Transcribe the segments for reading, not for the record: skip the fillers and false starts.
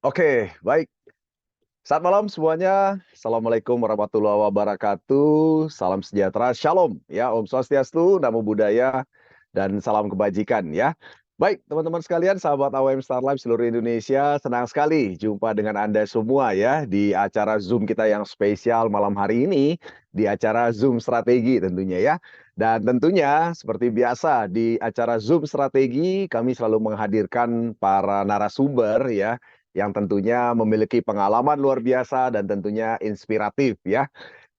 Oke, baik. Selamat malam semuanya. Assalamualaikum warahmatullahi wabarakatuh. Salam sejahtera, shalom ya, Om Swastiastu, Namo Buddhaya, dan salam kebajikan ya. Baik, teman-teman sekalian, sahabat AWM Star Life seluruh Indonesia, senang sekali jumpa dengan Anda semua ya di acara Zoom kita yang spesial malam hari ini, di acara Zoom Strategi tentunya ya. Dan tentunya seperti biasa di acara Zoom Strategi kami selalu menghadirkan para narasumber ya yang tentunya memiliki pengalaman luar biasa dan tentunya inspiratif ya.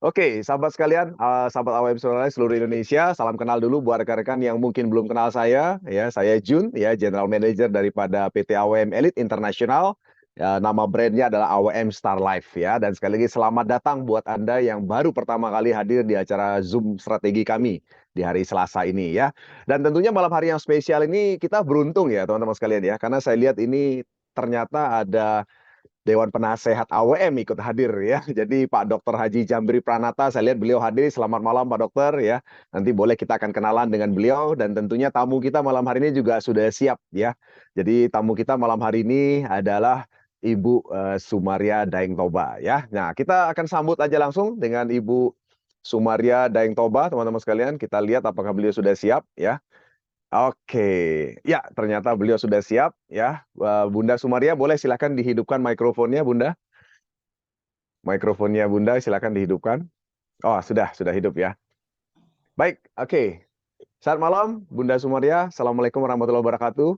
Oke, sahabat sekalian, sahabat AWM seluruh Indonesia, salam kenal dulu buat rekan-rekan yang mungkin belum kenal saya. Ya, saya Jun, ya, General Manager daripada PT AWM Elite International. Ya, nama brandnya adalah AWM Star Life ya. Dan sekali lagi selamat datang buat Anda yang baru pertama kali hadir di acara Zoom strategi kami di hari Selasa ini ya. Dan tentunya malam hari yang spesial ini kita beruntung ya teman-teman sekalian ya, karena saya lihat ini ternyata ada Dewan Penasehat AWM ikut hadir ya. Jadi Pak Dr. Haji Jambri Pranata, saya lihat beliau hadir. Selamat malam Pak Dokter ya. Nanti boleh kita akan kenalan dengan beliau dan tentunya tamu kita malam hari ini juga sudah siap ya. Jadi tamu kita malam hari ini adalah Ibu Sumaria Daeng Toba ya. Nah, kita akan sambut aja langsung dengan Ibu Sumaria Daeng Toba, teman-teman sekalian. Kita lihat apakah beliau sudah siap ya. Oke, ya ternyata beliau sudah siap ya. Bunda Sumaria, boleh silakan dihidupkan mikrofonnya, Bunda. Mikrofonnya Bunda silakan dihidupkan. Oh, sudah hidup ya. Baik, oke. Selamat malam, Bunda Sumaria. Assalamualaikum warahmatullahi wabarakatuh.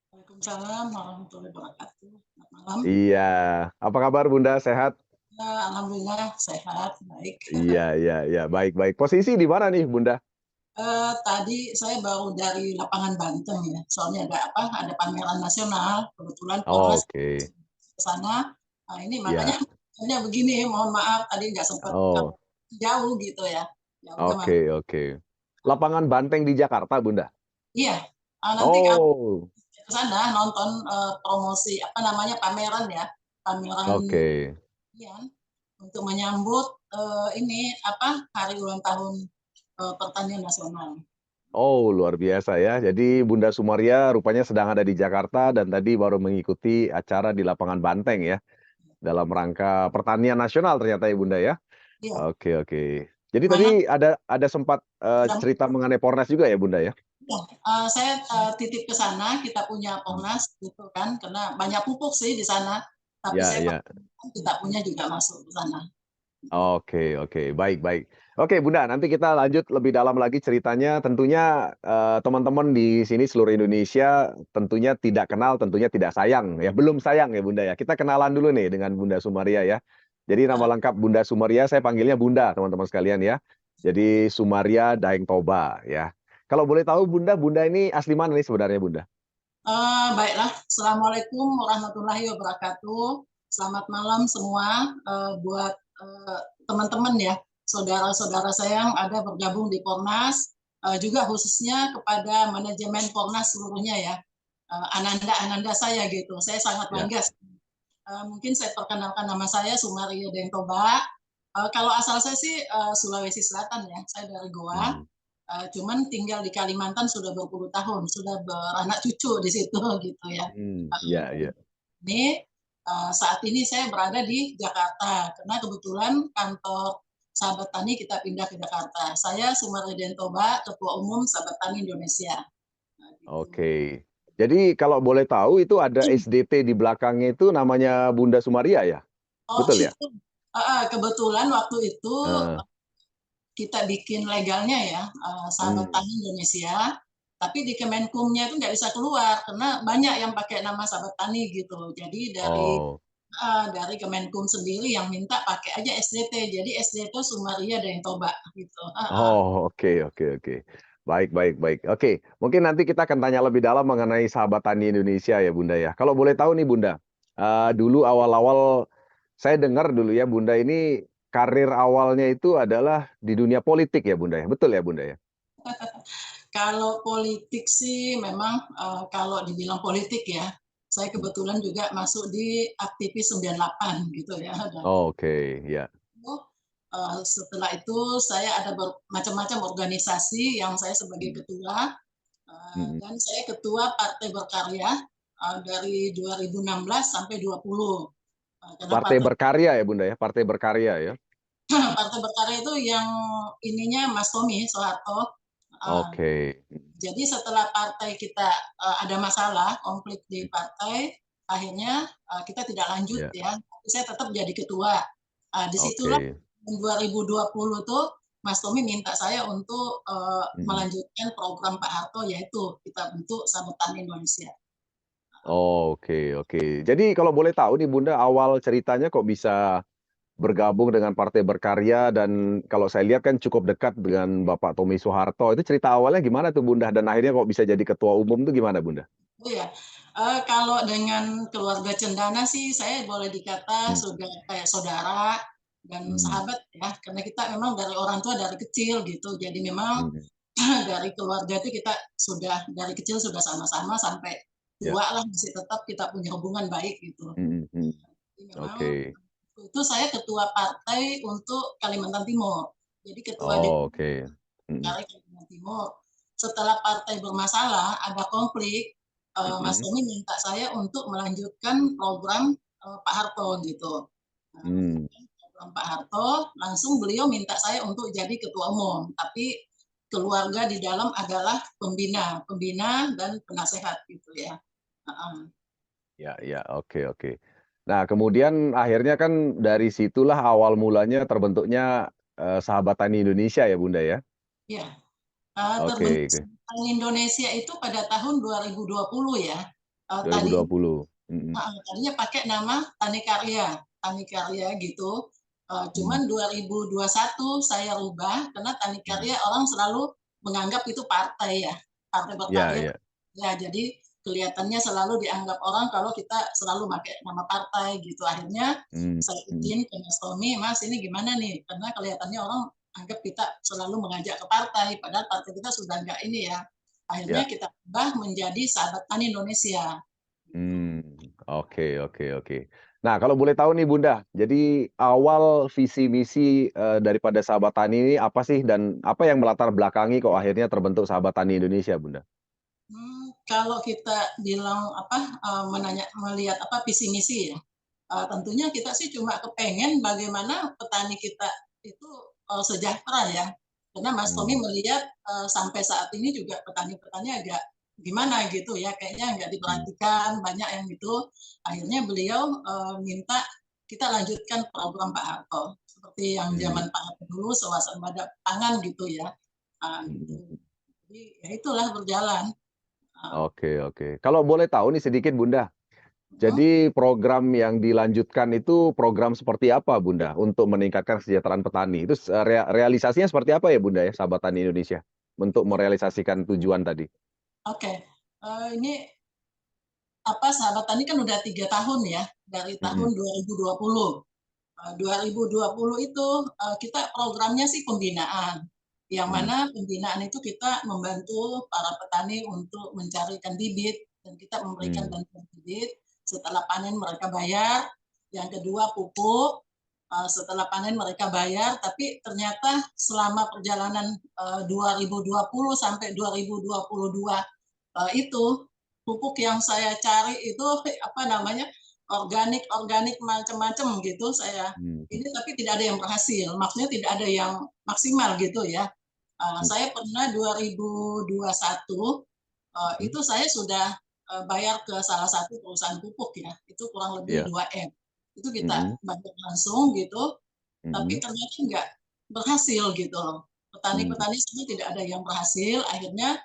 Waalaikumsalam warahmatullahi wabarakatuh. Selamat malam. Iya, apa kabar Bunda? Sehat? Ya, alhamdulillah sehat, baik. Iya, baik. Posisi di mana nih, Bunda? Tadi saya baru dari lapangan Banten ya, soalnya ada pameran nasional, kebetulan Polres Oke, ke sana. Nah, ini makanya ya. begini, mohon maaf tadi nggak sempat Oh, jauh gitu ya. Ya udah oke. Lapangan Banteng di Jakarta, Bunda. iya, nanti kamu Oh, ke sana nonton promosi apa namanya pameran ya, pameran oke. untuk menyambut ini apa hari ulang tahun pertanian nasional. Oh, luar biasa ya. Jadi Bunda Sumaria rupanya sedang ada di Jakarta dan tadi baru mengikuti acara di lapangan Banteng ya. Dalam rangka pertanian nasional ternyata ya Bunda ya. Iya, Oke. Jadi tadi banyak ada sempat sudah. cerita mengenai Pornas juga ya Bunda ya. Ya, saya titip ke sana, kita punya Hmm. Polnas gitu kan, karena banyak pupuk sih di sana, tapi saya Ya. kita punya juga masuk ke sana. Oke. Baik. Oke Bunda, nanti kita lanjut lebih dalam lagi ceritanya. Tentunya teman-teman di sini seluruh Indonesia tentunya tidak kenal, tentunya tidak sayang ya. Belum sayang ya Bunda ya. Kita kenalan dulu nih dengan Bunda Sumaria ya. Jadi nama Eh, lengkap Bunda Sumaria, saya panggilnya Bunda teman-teman sekalian ya. Jadi Sumaria Daeng Toba ya. Kalau boleh tahu Bunda ini asli mana nih sebenarnya Bunda? Baiklah, Assalamualaikum warahmatullahi wabarakatuh. Selamat malam semua buat teman-teman ya, saudara-saudara saya yang ada bergabung di Pornas, juga khususnya kepada manajemen Pornas seluruhnya ya, ananda saya gitu. Saya sangat Ya. bangga. Mungkin saya perkenalkan nama saya Sumaria Dentoba. Kalau asal saya sih Sulawesi Selatan ya, saya dari Goa. Hmm. Cuman tinggal di Kalimantan sudah berpuluh tahun, sudah beranak cucu di situ gitu ya. Iya. Ini saat ini saya berada di Jakarta karena kebetulan kantor Sahabat Tani kita pindah ke Jakarta. Saya Sumaria Dentoba, Ketua Umum Sahabat Tani Indonesia. Nah, gitu. Oke. Jadi kalau boleh tahu itu ada SDT di belakangnya itu namanya Bunda Sumaria ya? Oh Betul ya? itu kebetulan waktu itu Heeh. kita bikin legalnya ya, Sahabat Hmm. Tani Indonesia, tapi di Kemenkumnya itu nggak bisa keluar karena banyak yang pakai nama Sahabat Tani gitu. Jadi Oh. dari Kemenkum sendiri yang minta pakai aja SDT. Jadi SDT itu Sumaria dan Toba gitu. Oh, oke. Baik. Oke, mungkin nanti kita akan tanya lebih dalam mengenai sahabat tani Indonesia ya, Bunda ya. Kalau boleh tahu nih, Bunda, dulu awal-awal saya dengar dulu ya, Bunda ini karir awalnya itu adalah di dunia politik ya, Bunda ya. Betul ya, Bunda ya? Kalau politik sih memang kalau dibilang politik ya, saya kebetulan juga masuk di aktivis 98 gitu ya. Dan Oke, ya. setelah itu saya ada macam-macam organisasi yang saya sebagai Hmm. ketua, Mm-mm. dan saya ketua Partai Berkarya dari 2016 sampai 20. Karena Partai Berkarya ya Bunda ya, Partai Berkarya ya. Partai Berkarya itu yang ininya Mas Tommy Soeharto. Oke. Jadi setelah partai kita ada masalah, konflik di partai, akhirnya kita tidak lanjut Ya, ya. Tapi saya tetap jadi ketua. Disitulah oke. 2020 tuh Mas Tommy minta saya untuk Mm. melanjutkan program Pak Harto, yaitu kita bentuk Sahabat Tani Indonesia. Oke, oke. Jadi kalau boleh tahu nih Bunda, awal ceritanya kok bisa bergabung dengan Partai Berkarya dan kalau saya lihat kan cukup dekat dengan Bapak Tommy Soeharto. Itu cerita awalnya gimana tuh Bunda? Dan akhirnya kok bisa jadi ketua umum tuh gimana Bunda? Oh ya, kalau dengan keluarga Cendana sih saya boleh dikata Hmm. sudah kayak saudara dan Hmm. sahabat ya, karena kita memang dari orang tua dari kecil gitu. Jadi memang Hmm. dari keluarga itu kita sudah dari kecil sudah sama-sama sampai Ya. tua lah masih tetap kita punya hubungan baik gitu. Hmm. Hmm. Jadi memang Oke. itu saya ketua partai untuk Kalimantan Timur. Jadi ketua Oh, DPD oke. Hmm. Kalimantan Timur. Setelah partai bermasalah, ada konflik, Mas Hmm. Tommy minta saya untuk melanjutkan program Pak Harto gitu. Nah, Hmm. melanjutkan program Pak Harto, langsung beliau minta saya untuk jadi ketua umum. Tapi keluarga di dalam adalah pembina dan penasehat gitu ya. Ya, ya, oke, oke. Nah, kemudian akhirnya kan dari situlah awal mulanya terbentuknya Sahabat Tani Indonesia ya Bunda ya? Ya, terbentuk Oke, oke. Tani Indonesia itu pada tahun 2020 ya. Tadi 2020. Hmm. tadinya pakai nama Tani Karya gitu. Hmm. Cuman 2021 saya rubah karena Tani Hmm. Karya orang selalu menganggap itu partai ya, partai Ya, berkarya. ya. Ya, jadi kelihatannya selalu dianggap orang kalau kita selalu pakai nama partai gitu. Akhirnya Hmm. saya Hmm. izin ke Mas Tommy, Mas ini gimana nih? Karena kelihatannya orang anggap kita selalu mengajak ke partai, padahal partai kita sudah enggak ini ya. Akhirnya Ya. kita ubah menjadi Sahabat Tani Indonesia. Hmm. Oke, oke, oke. Nah, kalau boleh tahu nih Bunda, jadi awal visi misi daripada Sahabat Tani ini apa sih dan apa yang melatar belakangi kok akhirnya terbentuk Sahabat Tani Indonesia, Bunda? Kalau kita bilang apa melihat apa visi misi ya, tentunya kita sih cuma kepengen bagaimana petani kita itu sejahtera ya. Karena Mas Tommy Hmm. melihat sampai saat ini juga petani-petani agak gimana gitu ya, kayaknya nggak Hmm. diperhatikan banyak yang gitu. Akhirnya beliau minta kita lanjutkan program Pak Harto seperti yang Hmm. zaman Pak Harto dulu swasembada pangan gitu ya. Gitu. Hmm. Jadi ya itulah berjalan. Uh, Oke, oke. Kalau boleh tahu nih sedikit Bunda, uh, jadi program yang dilanjutkan itu program seperti apa Bunda untuk meningkatkan kesejahteraan petani? Itu realisasinya seperti apa ya Bunda ya, Sahabat Tani Indonesia untuk merealisasikan tujuan tadi? Oke, ini apa Sahabat Tani kan udah 3 tahun ya dari tahun Mhm. 2020. 2020 itu kita programnya sih pembinaan, yang Mhm. mana pembinaan itu kita membantu para petani untuk mencarikan bibit dan kita memberikan Mmm. bantuan bibit. Setelah panen mereka bayar. Yang kedua pupuk. Setelah panen mereka bayar, tapi ternyata selama perjalanan 2020 sampai 2022 itu pupuk yang saya cari itu apa namanya organik macam-macam gitu saya Mhm. ini, tapi tidak ada yang berhasil, maksudnya tidak ada yang maksimal gitu ya. Mhm. Saya pernah 2021 Mhm. itu saya sudah bayar ke salah satu perusahaan pupuk ya, itu kurang lebih Iya. 2 M. Itu kita Mhm. bayar langsung gitu, tapi Mhm. ternyata nggak berhasil gitu loh. Mmm. Petani-petani sini tidak ada yang berhasil, akhirnya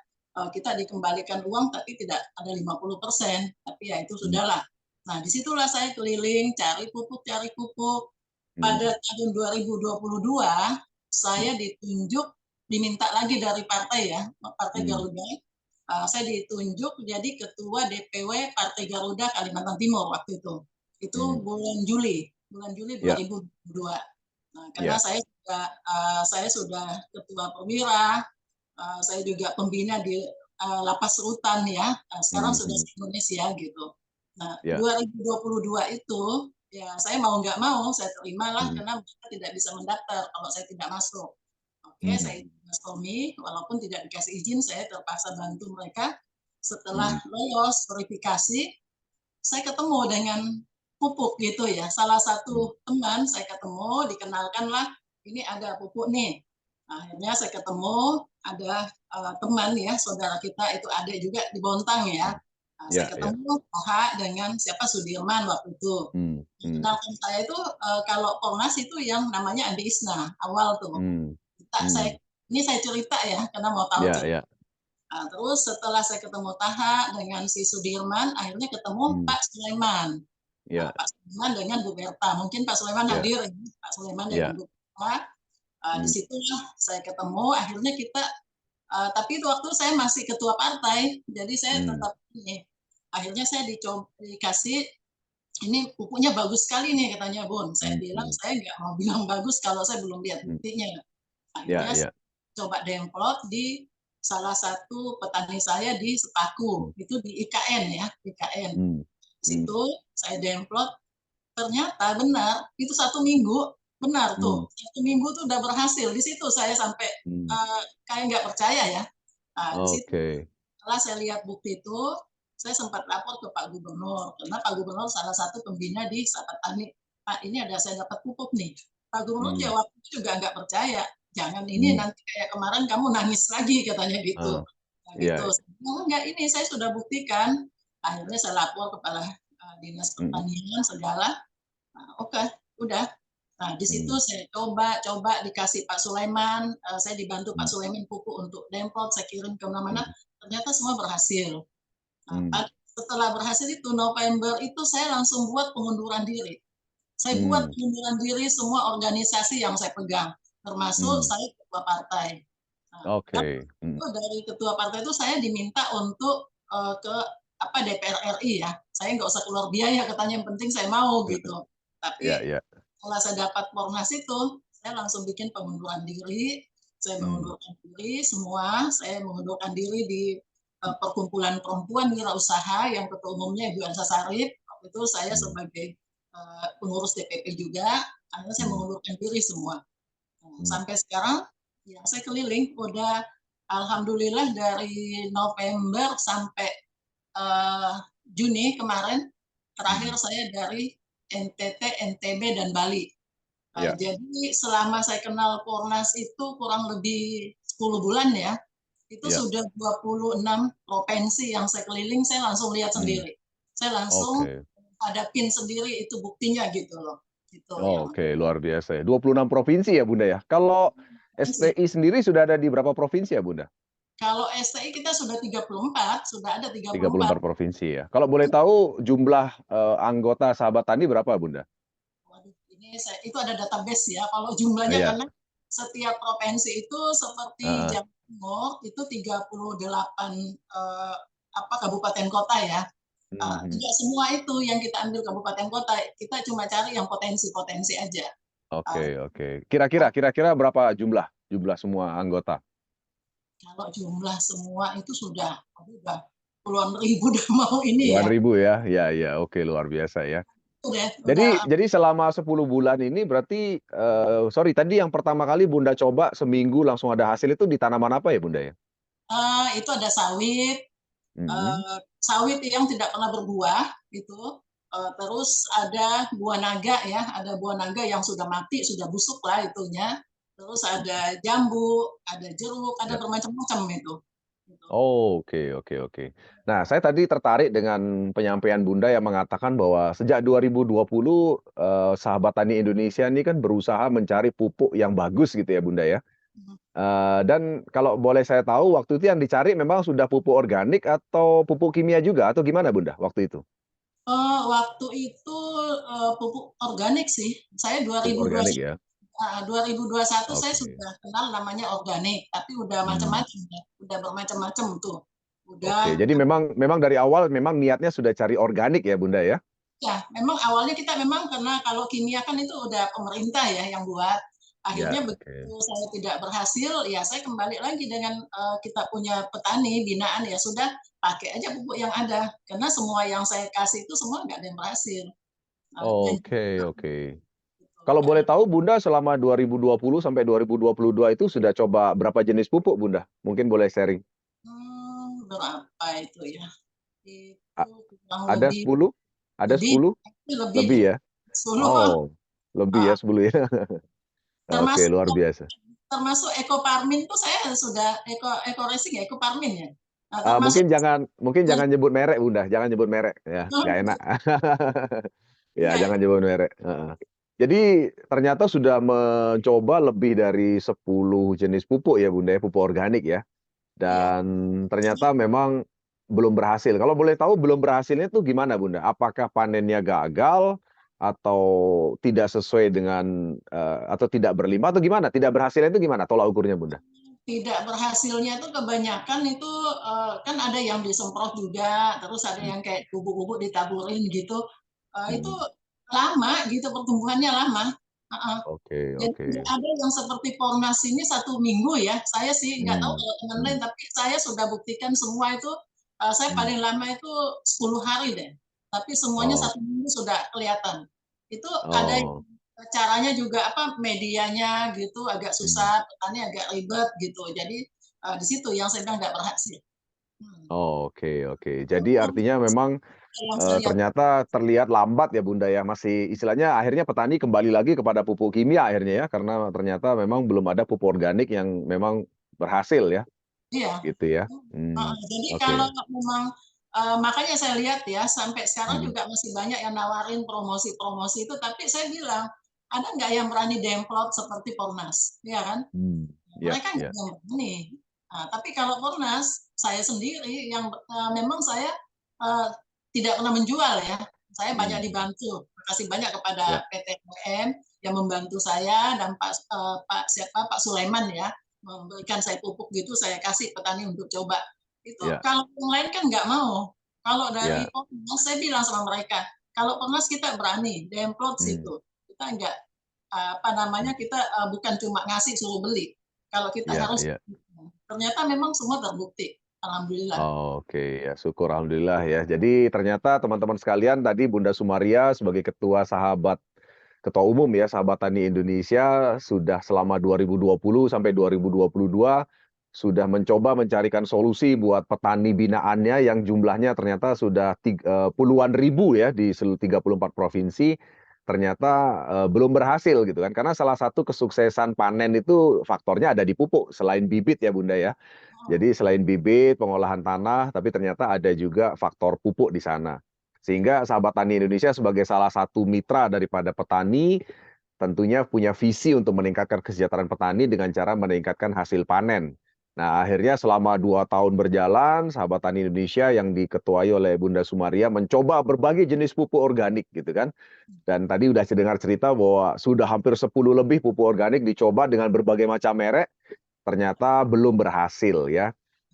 kita dikembalikan uang tapi tidak ada 50%, tapi ya itu Mmm. sudahlah. Nah, disitulah saya keliling cari pupuk cari pupuk. Mhm. Pada tahun 2022 Mhm. saya ditunjuk, diminta lagi dari partai ya, Partai Mhm. Garuda, saya ditunjuk jadi ketua DPW Partai Garuda Kalimantan Timur waktu itu. Itu Mhm. bulan Juli Iya, 2022. Nah, karena iya. saya sudah ketua perwira, saya juga pembina di lapas rutan ya, sekarang Mhm. sudah Mhm. se-Indonesia gitu. Nah, Iya. 2022 itu ya saya mau nggak mau saya terimalah Mhm. karena mereka tidak bisa mendaftar kalau saya tidak masuk. Oke, saya Mhm. izin Mas Tommy, walaupun tidak dikasih izin, saya terpaksa bantu mereka. Setelah Mhm. lolos verifikasi, saya ketemu dengan pupuk gitu ya. Salah satu teman saya ketemu, dikenalkanlah ini ada pupuk nih. Akhirnya saya ketemu ada teman ya, saudara kita itu adik juga di Bontang ya. Saya Ya, ya. ketemu dengan siapa Sudirman waktu itu. Hmm, hmm, Kenalkan saya itu kalau Polnas itu yang namanya Andi Isna awal tuh. hmm, Saya hmm. ini saya cerita ya karena mau tahu Ya, cerita. ya. Terus setelah saya ketemu Taha dengan si Sudirman, akhirnya ketemu Hmm, Pak Sulaiman. ya, Pak Sulaiman dengan Bu Berta. Mungkin Pak Sulaiman ya, hadir, Pak Sulaiman dengan ya. Bu Berta. Di Hmm, situlah saya ketemu. Akhirnya kita, tapi itu waktu saya masih ketua partai, jadi saya hmm, tetap ini. Akhirnya saya dikasih ini pupuknya bagus sekali nih katanya Bun. Saya hmm, bilang hmm, saya nggak mau bilang bagus kalau saya belum lihat hmm. buktinya. Ya, Akhirnya ya. coba demplot di salah satu petani saya di Hmm, Sepaku, itu di IKN ya, IKN. hmm, Di hmm, situ saya demplot, ternyata benar, itu 1 minggu, benar hmm, tuh, 1 minggu tuh udah berhasil. Di situ saya sampai hmm. kayak nggak percaya ya. Di situ Oke. setelah saya lihat bukti itu, saya sempat lapor ke Pak Gubernur, karena Pak Gubernur salah satu pembina di Sapatani. Pak, ini ada saya dapat pupuk nih. Pak Gubernur Hmm, jawab juga nggak percaya. Jangan ini hmm. nanti kayak kemarin kamu nangis lagi katanya gitu. Ah, Nah, gitu. ya. Oh, enggak, ini saya sudah buktikan. Akhirnya saya lapor kepala dinas Hmm, pertanian segala. Nah, oke, udah. Nah, di situ hmm, saya coba dikasih Pak Sulaiman, saya dibantu Pak hmm, Sulaiman pupuk untuk demplot, saya kirim ke mana-mana, hmm, ternyata semua berhasil. Nah, hmm, setelah berhasil itu November itu saya langsung buat pengunduran diri. Saya buat hmm, pengunduran diri semua organisasi yang saya pegang, termasuk hmm. saya ketua partai. Nah, kan Oke. Hmm, itu dari ketua partai itu saya diminta untuk ke DPR RI ya. Saya nggak usah keluar biaya katanya, yang penting saya mau gitu. ya, Tapi ya. setelah saya dapat Pornas itu, saya langsung bikin pengunduran diri. Saya Hmm, mengundurkan diri semua. Saya mengundurkan diri di perkumpulan perempuan wirausaha yang ketua umumnya Ibu Elsa Sarip. Waktu itu saya hmm, sebagai pengurus DPP juga. Akhirnya saya hmm, mengundurkan diri semua. hmm, Sampai sekarang ya saya keliling udah alhamdulillah dari November sampai Juni kemarin, terakhir hmm. saya dari NTT, NTB, dan Bali. Ya, Jadi selama saya kenal Pornas itu kurang lebih 10 bulan ya, itu ya. sudah 26 provinsi yang saya keliling, saya langsung lihat Hmm, sendiri. Saya langsung oke. hadapin sendiri itu buktinya gitu loh. Gitu yang Oke, luar biasa ya. 26 provinsi ya, Bunda ya. Kalau provinsi. STI sendiri sudah ada di berapa provinsi ya, Bunda? Kalau STI kita sudah 34, sudah ada tiga Tiga puluh puluh empat. empat provinsi ya. Kalau boleh tahu jumlah anggota sahabat tani berapa, Bunda? Waduh, itu ada database ya. Kalau Ah, jumlahnya ya. karena setiap provinsi itu seperti Heeh. Jawa Timur itu 38 kabupaten kota ya. Mhm. Tidak semua itu yang kita ambil kabupaten kota, kita cuma cari yang potensi-potensi aja. Uh, Oke, oke. Kira-kira berapa jumlah jumlah semua anggota? Kalau jumlah semua itu udah puluhan ribu udah mau ini Puluhan ya. ribu ya? Ya, ya. Oke, luar biasa ya. Udah Jadi selama 10 bulan ini berarti sorry tadi yang pertama kali Bunda coba seminggu langsung ada hasil itu di tanaman apa ya, Bunda ya? itu ada sawit, Mhm. sawit yang tidak pernah berbuah gitu. Terus ada buah naga ya, ada buah naga yang sudah mati, sudah busuk lah itunya. Terus ada jambu, ada jeruk, ada Ya. bermacam-macam itu. Gitu. Oh, oke, oke, oke. Nah, saya tadi tertarik dengan penyampaian Bunda yang mengatakan bahwa sejak 2020 Sahabat Tani Indonesia ini kan berusaha mencari pupuk yang bagus gitu ya, Bunda ya. Dan kalau boleh saya tahu waktu itu yang dicari memang sudah pupuk organik atau pupuk kimia juga atau gimana, Bunda, waktu itu? Waktu itu pupuk organik sih. Saya Pupuk organik ya? 2021 saya Oke. sudah kenal namanya organik, tapi udah Hmm. macam-macam ya, udah bermacam-macam tuh. Oke, Udah jadi memang dari awal memang niatnya sudah cari organik ya, Bunda ya? ya, memang awalnya kita memang karena kalau kimia kan itu udah pemerintah ya yang buat. Ya, Akhirnya begitu oke. saya tidak berhasil, ya saya kembali lagi dengan kita punya petani binaan ya sudah pakai aja pupuk yang ada. Karena semua yang saya kasih itu semua nggak ada yang berhasil. Dan Oke, oke. gitu. Kalau Dan boleh tahu Bunda selama 2020 sampai 2022 itu sudah coba berapa jenis pupuk, Bunda? Mungkin boleh sharing. berapa itu ya? Itu A kurang ada lebih 10? Ada Lebih, 10? lebih Lebih ya. ya? 10, Oh, lebih ya ah, 10 ya. Oke, termasuk luar biasa. termasuk Eco Farming tuh saya sudah Eco Racing ya, Eco Farming ya. Nah, termasuk Mungkin jangan nyebut merek, Bunda, jangan nyebut merek ya, nggak enak. Ya, enggak, jangan nyebut merek, heeh. Jadi ternyata sudah mencoba lebih dari 10 jenis pupuk ya, Bunda, ya, pupuk organik ya, iya. dan ternyata memang belum berhasil. Kalau boleh tahu belum berhasilnya tuh gimana, Bunda? Apakah panennya gagal atau tidak sesuai dengan, atau tidak berlimpah atau gimana? Tidak berhasilnya itu gimana tolak ukurnya, Bunda? Tidak berhasilnya itu kebanyakan itu kan ada yang disemprot juga, terus ada Mmm, yang kayak bubuk-bubuk ditaburin gitu. Itu mhm. lama gitu pertumbuhannya lama. Heeh. Oke, Jadi oke. ada yang seperti Polnas ini 1 minggu ya. Saya sih nggak tahu Mmm, kalau teman lain, mhm, tapi saya sudah buktikan semua itu. Saya mmm. paling lama itu 10 hari deh. Tapi semuanya Oh, 1 minggu sudah kelihatan. Itu ada yang oh, caranya juga apa medianya gitu agak mmm. susah, petani agak ribet gitu. Jadi di situ yang saya bilang nggak berhasil. Hmm. Oh, oke, oke. Jadi artinya memang, Yang saya lihat, ternyata terlihat lambat ya, Bunda, ya, masih istilahnya akhirnya petani kembali lagi kepada pupuk kimia akhirnya ya, karena ternyata memang belum ada pupuk organik yang memang berhasil ya, iya. gitu ya? Heeh, jadi kalau Oke. memang makanya saya lihat ya sampai sekarang Mhm, juga masih banyak yang nawarin promosi-promosi itu, tapi saya bilang, ada nggak yang berani demplot seperti Polnas, ya kan? mmm, iya, Mereka nggak iya, ada yang berani. Nah, tapi kalau Polnas, saya sendiri yang memang saya eee, tidak pernah menjual ya, saya banyak mhm, dibantu. Makasih banyak iya, kepada PT UM yang membantu saya dan Pak siapa, Pak Sulaiman ya, memberikan saya pupuk gitu, saya kasih petani untuk coba. Itu iya, kalau yang lain kan nggak mau. Kalau dari iya, Polnas, saya bilang sama mereka, "Kalau Polnas kita berani, demplot mmm, situ. Kita nggak, apa namanya, mhm, kita bukan cuma ngasih suruh beli. Kalau kita iya, harus." iya. Ternyata memang semua terbukti, alhamdulillah. Oke, ya syukur alhamdulillah ya. Jadi ternyata teman-teman sekalian tadi Bunda Sumaria sebagai ketua umum ya Sahabat Tani Indonesia sudah selama 2020 sampai 2022 sudah mencoba mencarikan solusi buat petani binaannya yang jumlahnya ternyata sudah puluhan ribu ya di seluruh 34 provinsi. Ternyata, belum berhasil gitu kan, karena salah satu kesuksesan panen itu faktornya ada di pupuk selain bibit ya Bunda ya. Oh, Jadi selain bibit, pengolahan tanah, tapi ternyata ada juga faktor pupuk di sana. Sehingga Sahabat Tani Indonesia sebagai salah satu mitra daripada petani, tentunya punya visi untuk meningkatkan kesejahteraan petani dengan cara meningkatkan hasil panen. Nah, akhirnya selama 2 tahun berjalan, Sahabat Tani Indonesia yang diketuai oleh Bunda Sumaria mencoba berbagai jenis pupuk organik gitu kan. Dan tadi udah dengar cerita bahwa sudah hampir 10 lebih pupuk organik dicoba dengan berbagai macam merek, ternyata belum berhasil ya.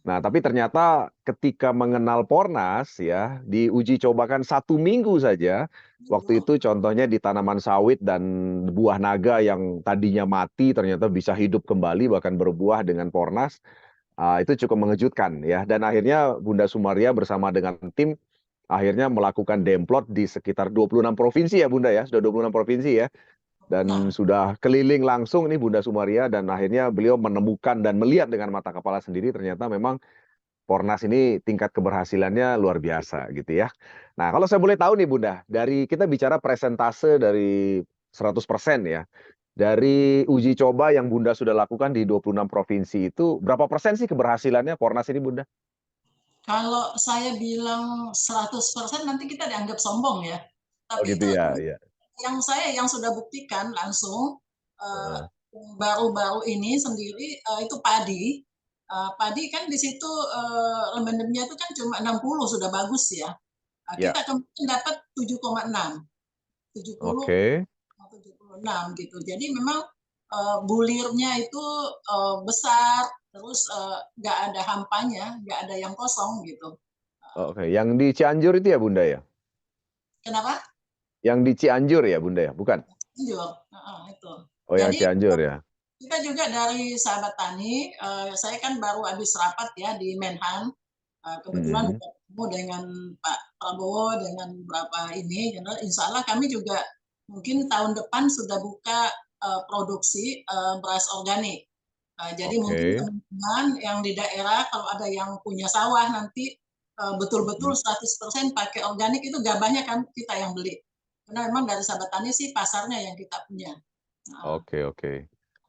Nah, tapi ternyata ketika mengenal Pornas ya, diuji cobakan 1 minggu saja, waktu gitu. itu contohnya di tanaman sawit dan buah naga yang tadinya mati ternyata bisa hidup kembali bahkan berbuah dengan Pornas, itu cukup mengejutkan ya. Dan akhirnya Bunda Sumaria bersama dengan tim akhirnya melakukan demplot di sekitar 26 provinsi ya Bunda ya, sudah 26 provinsi ya? Dan Nah, sudah keliling langsung nih Bunda Sumaria dan akhirnya beliau menemukan dan melihat dengan mata kepala sendiri ternyata memang Pornas ini tingkat keberhasilannya luar biasa gitu ya. Nah, kalau saya boleh tahu nih Bunda, dari kita bicara presentase dari 100% ya. Dari uji coba yang Bunda sudah lakukan di 26 provinsi itu berapa persen sih keberhasilannya Pornas ini Bunda? kalau saya bilang 100% nanti kita dianggap sombong ya. Oh Tapi gitu itu ya, iya. yang sudah buktikan langsung, eee, Heeh. baru-baru ini sendiri, itu padi. Padi kan di situ, remendennya itu kan cuma 60 sudah bagus ya. Ya, Kita kemarin dapat 7,6, 70 oke. 76 gitu. Jadi memang bulirnya itu besar, terus nggak ada hampanya, nggak ada yang kosong gitu. Oke, yang di Cianjur itu ya Bunda ya? Kenapa? Yang di Cianjur ya Bunda ya? Bukan? Cianjur, itu. Oh yang Jadi Cianjur ya? kita juga dari Sahabat Tani, saya kan baru habis rapat ya di Menhan, kebetulan Mhm. juga ketemu dengan Pak Prabowo dengan beberapa ini, karena insya Allah kami juga mungkin tahun depan sudah buka produksi beras organik. Jadi mungkin Oke. teman-teman yang di daerah kalau ada yang punya sawah nanti betul-betul Mhm. 100% pakai organik itu gabahnya kan kita yang beli. Karena memang dari sahabat tani sih pasarnya yang kita punya. Heeh, Oke, oke.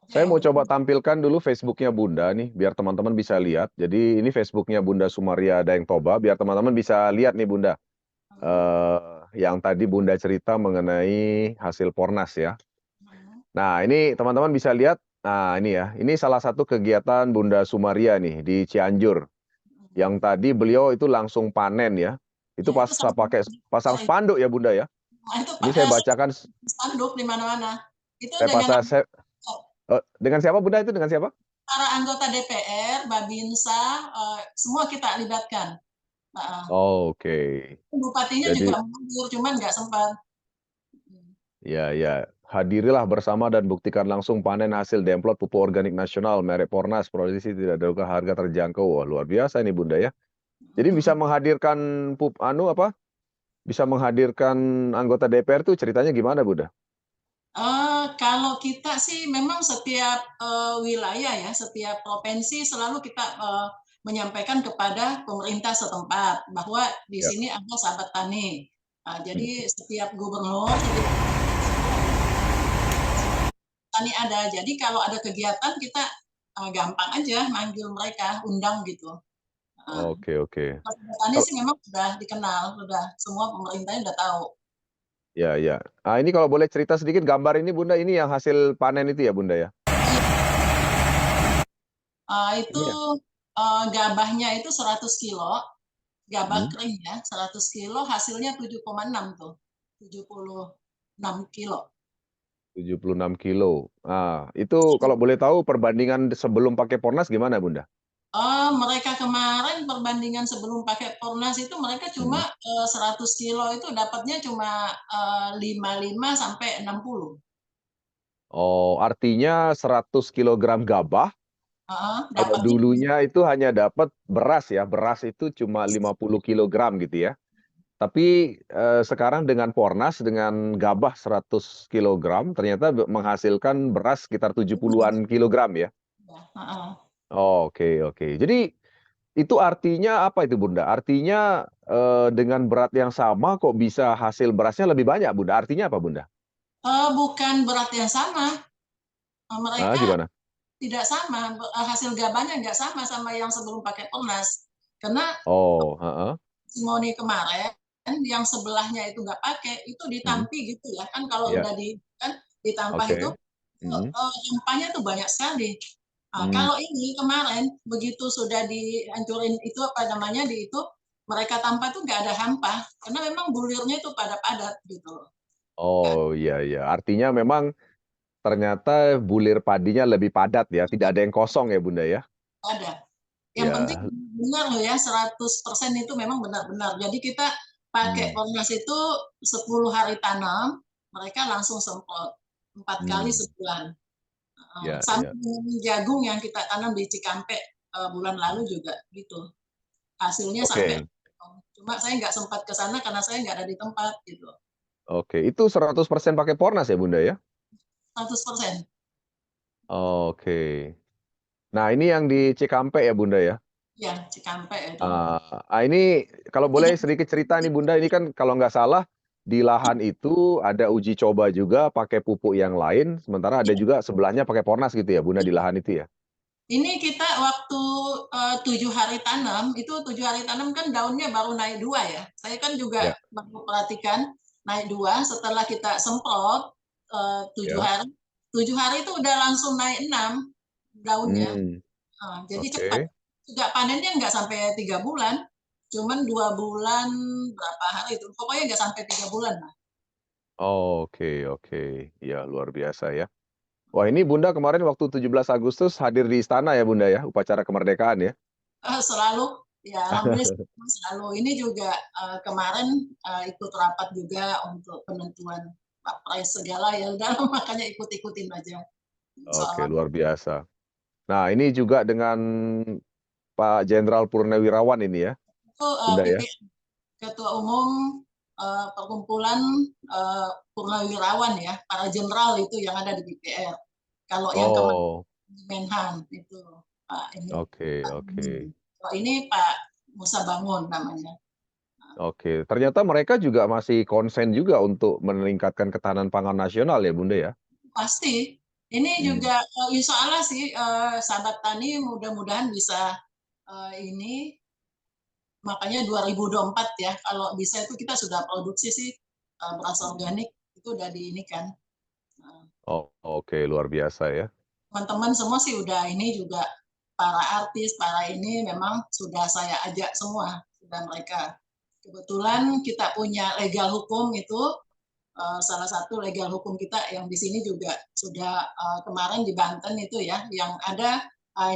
ada Saya yang mau coba tampilkan dulu Facebooknya Bunda nih, biar teman-teman bisa lihat. Jadi ini Facebooknya Bunda Sumaria Daeng Toba, biar teman-teman bisa lihat nih Bunda, mhm, yang tadi Bunda cerita mengenai hasil Pornas ya. mhm, Nah, ini teman-teman bisa lihat, nah ini ya, ini salah satu kegiatan Bunda Sumaria nih di Cianjur, mhm. yang tadi beliau itu langsung panen ya. Itu Ya itu pas sama pakai pasang spanduk ya Bunda ya. nah itu Ini saya bacakan, spanduk di mana-mana. Itu saya dengan pasang, dengan siapa Bunda itu, dengan siapa? para anggota DPR, Babinsa, semua kita libatkan. Heeh. Oke. Bupatinya juga Jadi mundur, cuman nggak sempat. ya, ya. Hadirilah bersama dan buktikan langsung panen hasil demplot pupuk organik nasional merek Pornas, produksi tidak ada harga terjangkau. Wah, luar biasa ini Bunda ya. Jadi bisa menghadirkan bisa menghadirkan anggota DPR tuh ceritanya gimana Bunda? Kalau kita sih memang setiap wilayah ya, setiap provinsi selalu kita menyampaikan kepada pemerintah setempat bahwa di Ya. sini ada sahabat tani. Jadi Mhm. setiap gubernur, setiap tani ada. Jadi kalau ada kegiatan kita gampang aja manggil mereka, undang gitu. Uh, Oke, oke. Tani Kalau sih memang sudah dikenal, sudah semua pemerintahnya sudah tahu. ya, ya. Ah, ini kalau boleh cerita sedikit gambar ini Bunda, ini yang hasil panen itu ya Bunda ya? Itu Ini ya? gabahnya itu 100 kilo, gabah Hmm, kering ya, 100 kilo hasilnya 7,6 tuh, 76 kilo. 76 kilo. Ah, itu kalau boleh tahu perbandingan sebelum pakai Pornas gimana Bunda? Mereka kemarin perbandingan sebelum pakai Pornas itu mereka cuma Mhm. 100 kilo itu dapatnya cuma 55 sampai 60. Oh, artinya 100 kilogram gabah, kalau Dapatnya dulunya itu hanya dapat beras ya, beras itu cuma 50 kilogram gitu ya. Tapi, sekarang dengan Pornas, dengan gabah 100 kilogram, ternyata menghasilkan beras sekitar 70-an kilogram ya? heeh. Oke, oke. Jadi, itu artinya apa itu Bunda? Artinya, dengan berat yang sama kok bisa hasil berasnya lebih banyak Bunda? Artinya apa Bunda? Bukan berat yang sama, Ah, mereka gimana? tidak sama, hasil gabahnya nggak sama sama yang sebelum pakai Pornas. Karena Oh, heeh, testimoni kemarin yang sebelahnya itu nggak pakai itu mhm, ditampi gitu ya kan kalau iya, udah di kan ditampah itu oke, mhm, sampahnya tuh banyak sekali. mmm, Kalau ini kemarin begitu sudah dihancurin itu apa namanya di itu mereka tampah tuh nggak ada hampa karena memang bulirnya itu pada padat gitu. Nggak oh, iya, iya. Artinya memang ternyata bulir padinya lebih padat ya, tidak ada yang kosong ya Bunda ya? ada. Yang penting Ya, benar loh ya 100% itu memang benar-benar. Jadi kita pakai mmm, Komnas itu 10 hari tanam, mereka langsung semprot 4 kali mmm, sebulan. iya, Sama iya, dengan jagung yang kita tanam di Cikampek bulan lalu mmm, juga gitu. Hasilnya sampai oke, cuma saya nggak sempat ke sana karena saya nggak ada di tempat gitu. oke. Itu 100% pakai Pornas ya Bunda ya? 100%. Oke. Nah ini yang di Cikampek ya Bunda ya? Ya, Cikampek itu. Ini kalau Itu boleh juga sedikit cerita nih Bunda, ini kan kalau nggak salah di lahan itu ada uji coba juga pakai pupuk yang lain, sementara ada juga sebelahnya pakai Pornas gitu ya Bunda di lahan itu ya? ini kita waktu 7 hari tanam, itu 7 hari tanam kan daunnya baru naik 2 ya. Saya kan juga Ya, baru perhatikan naik 2 setelah kita semprot 7 ya. hari. 7 hari itu udah langsung naik 6 daunnya. Mmm, Jadi cepat. oke. Juga panennya nggak sampai 3 bulan, cuman 2 bulan berapa hari itu. Pokoknya nggak sampai 3 bulan lah. Oke, oke. Ya luar biasa ya. Wah ini Bunda kemarin waktu 17 Agustus hadir di istana ya Bunda ya, upacara kemerdekaan ya? Selalu, ya alhamdulillah selalu. Ini juga kemarin ikut rapat juga untuk penentuan Pak Pres segala ya udah makanya ikut-ikutin aja Oke, soal luar biasa. Nah ini juga dengan Pak Jenderal Purnawirawan ini ya, itu Bunda ya? PP Ketua Umum Perkumpulan Purnawirawan ya, para jenderal itu yang ada di DPR. Kalau yang kemarin Oh, Menhan itu Pak ini oke, Pak oke. ini. Kalau ini Pak Nusa Bangun namanya. Oke, ternyata mereka juga masih konsen juga untuk meningkatkan ketahanan pangan nasional ya, Bunda ya? Pasti. Ini Hmm. juga insya Allah sih sahabat tani mudah-mudahan bisa ini makanya 2024 ya kalau bisa itu kita sudah produksi sih beras organik itu udah di ini kan. Oh, oke, luar biasa ya. Teman-teman semua sih udah ini juga para artis, para ini memang sudah saya ajak semua, sudah mereka. Kebetulan kita punya legal hukum itu salah satu legal hukum kita yang di sini juga sudah kemarin di Banten itu ya, yang ada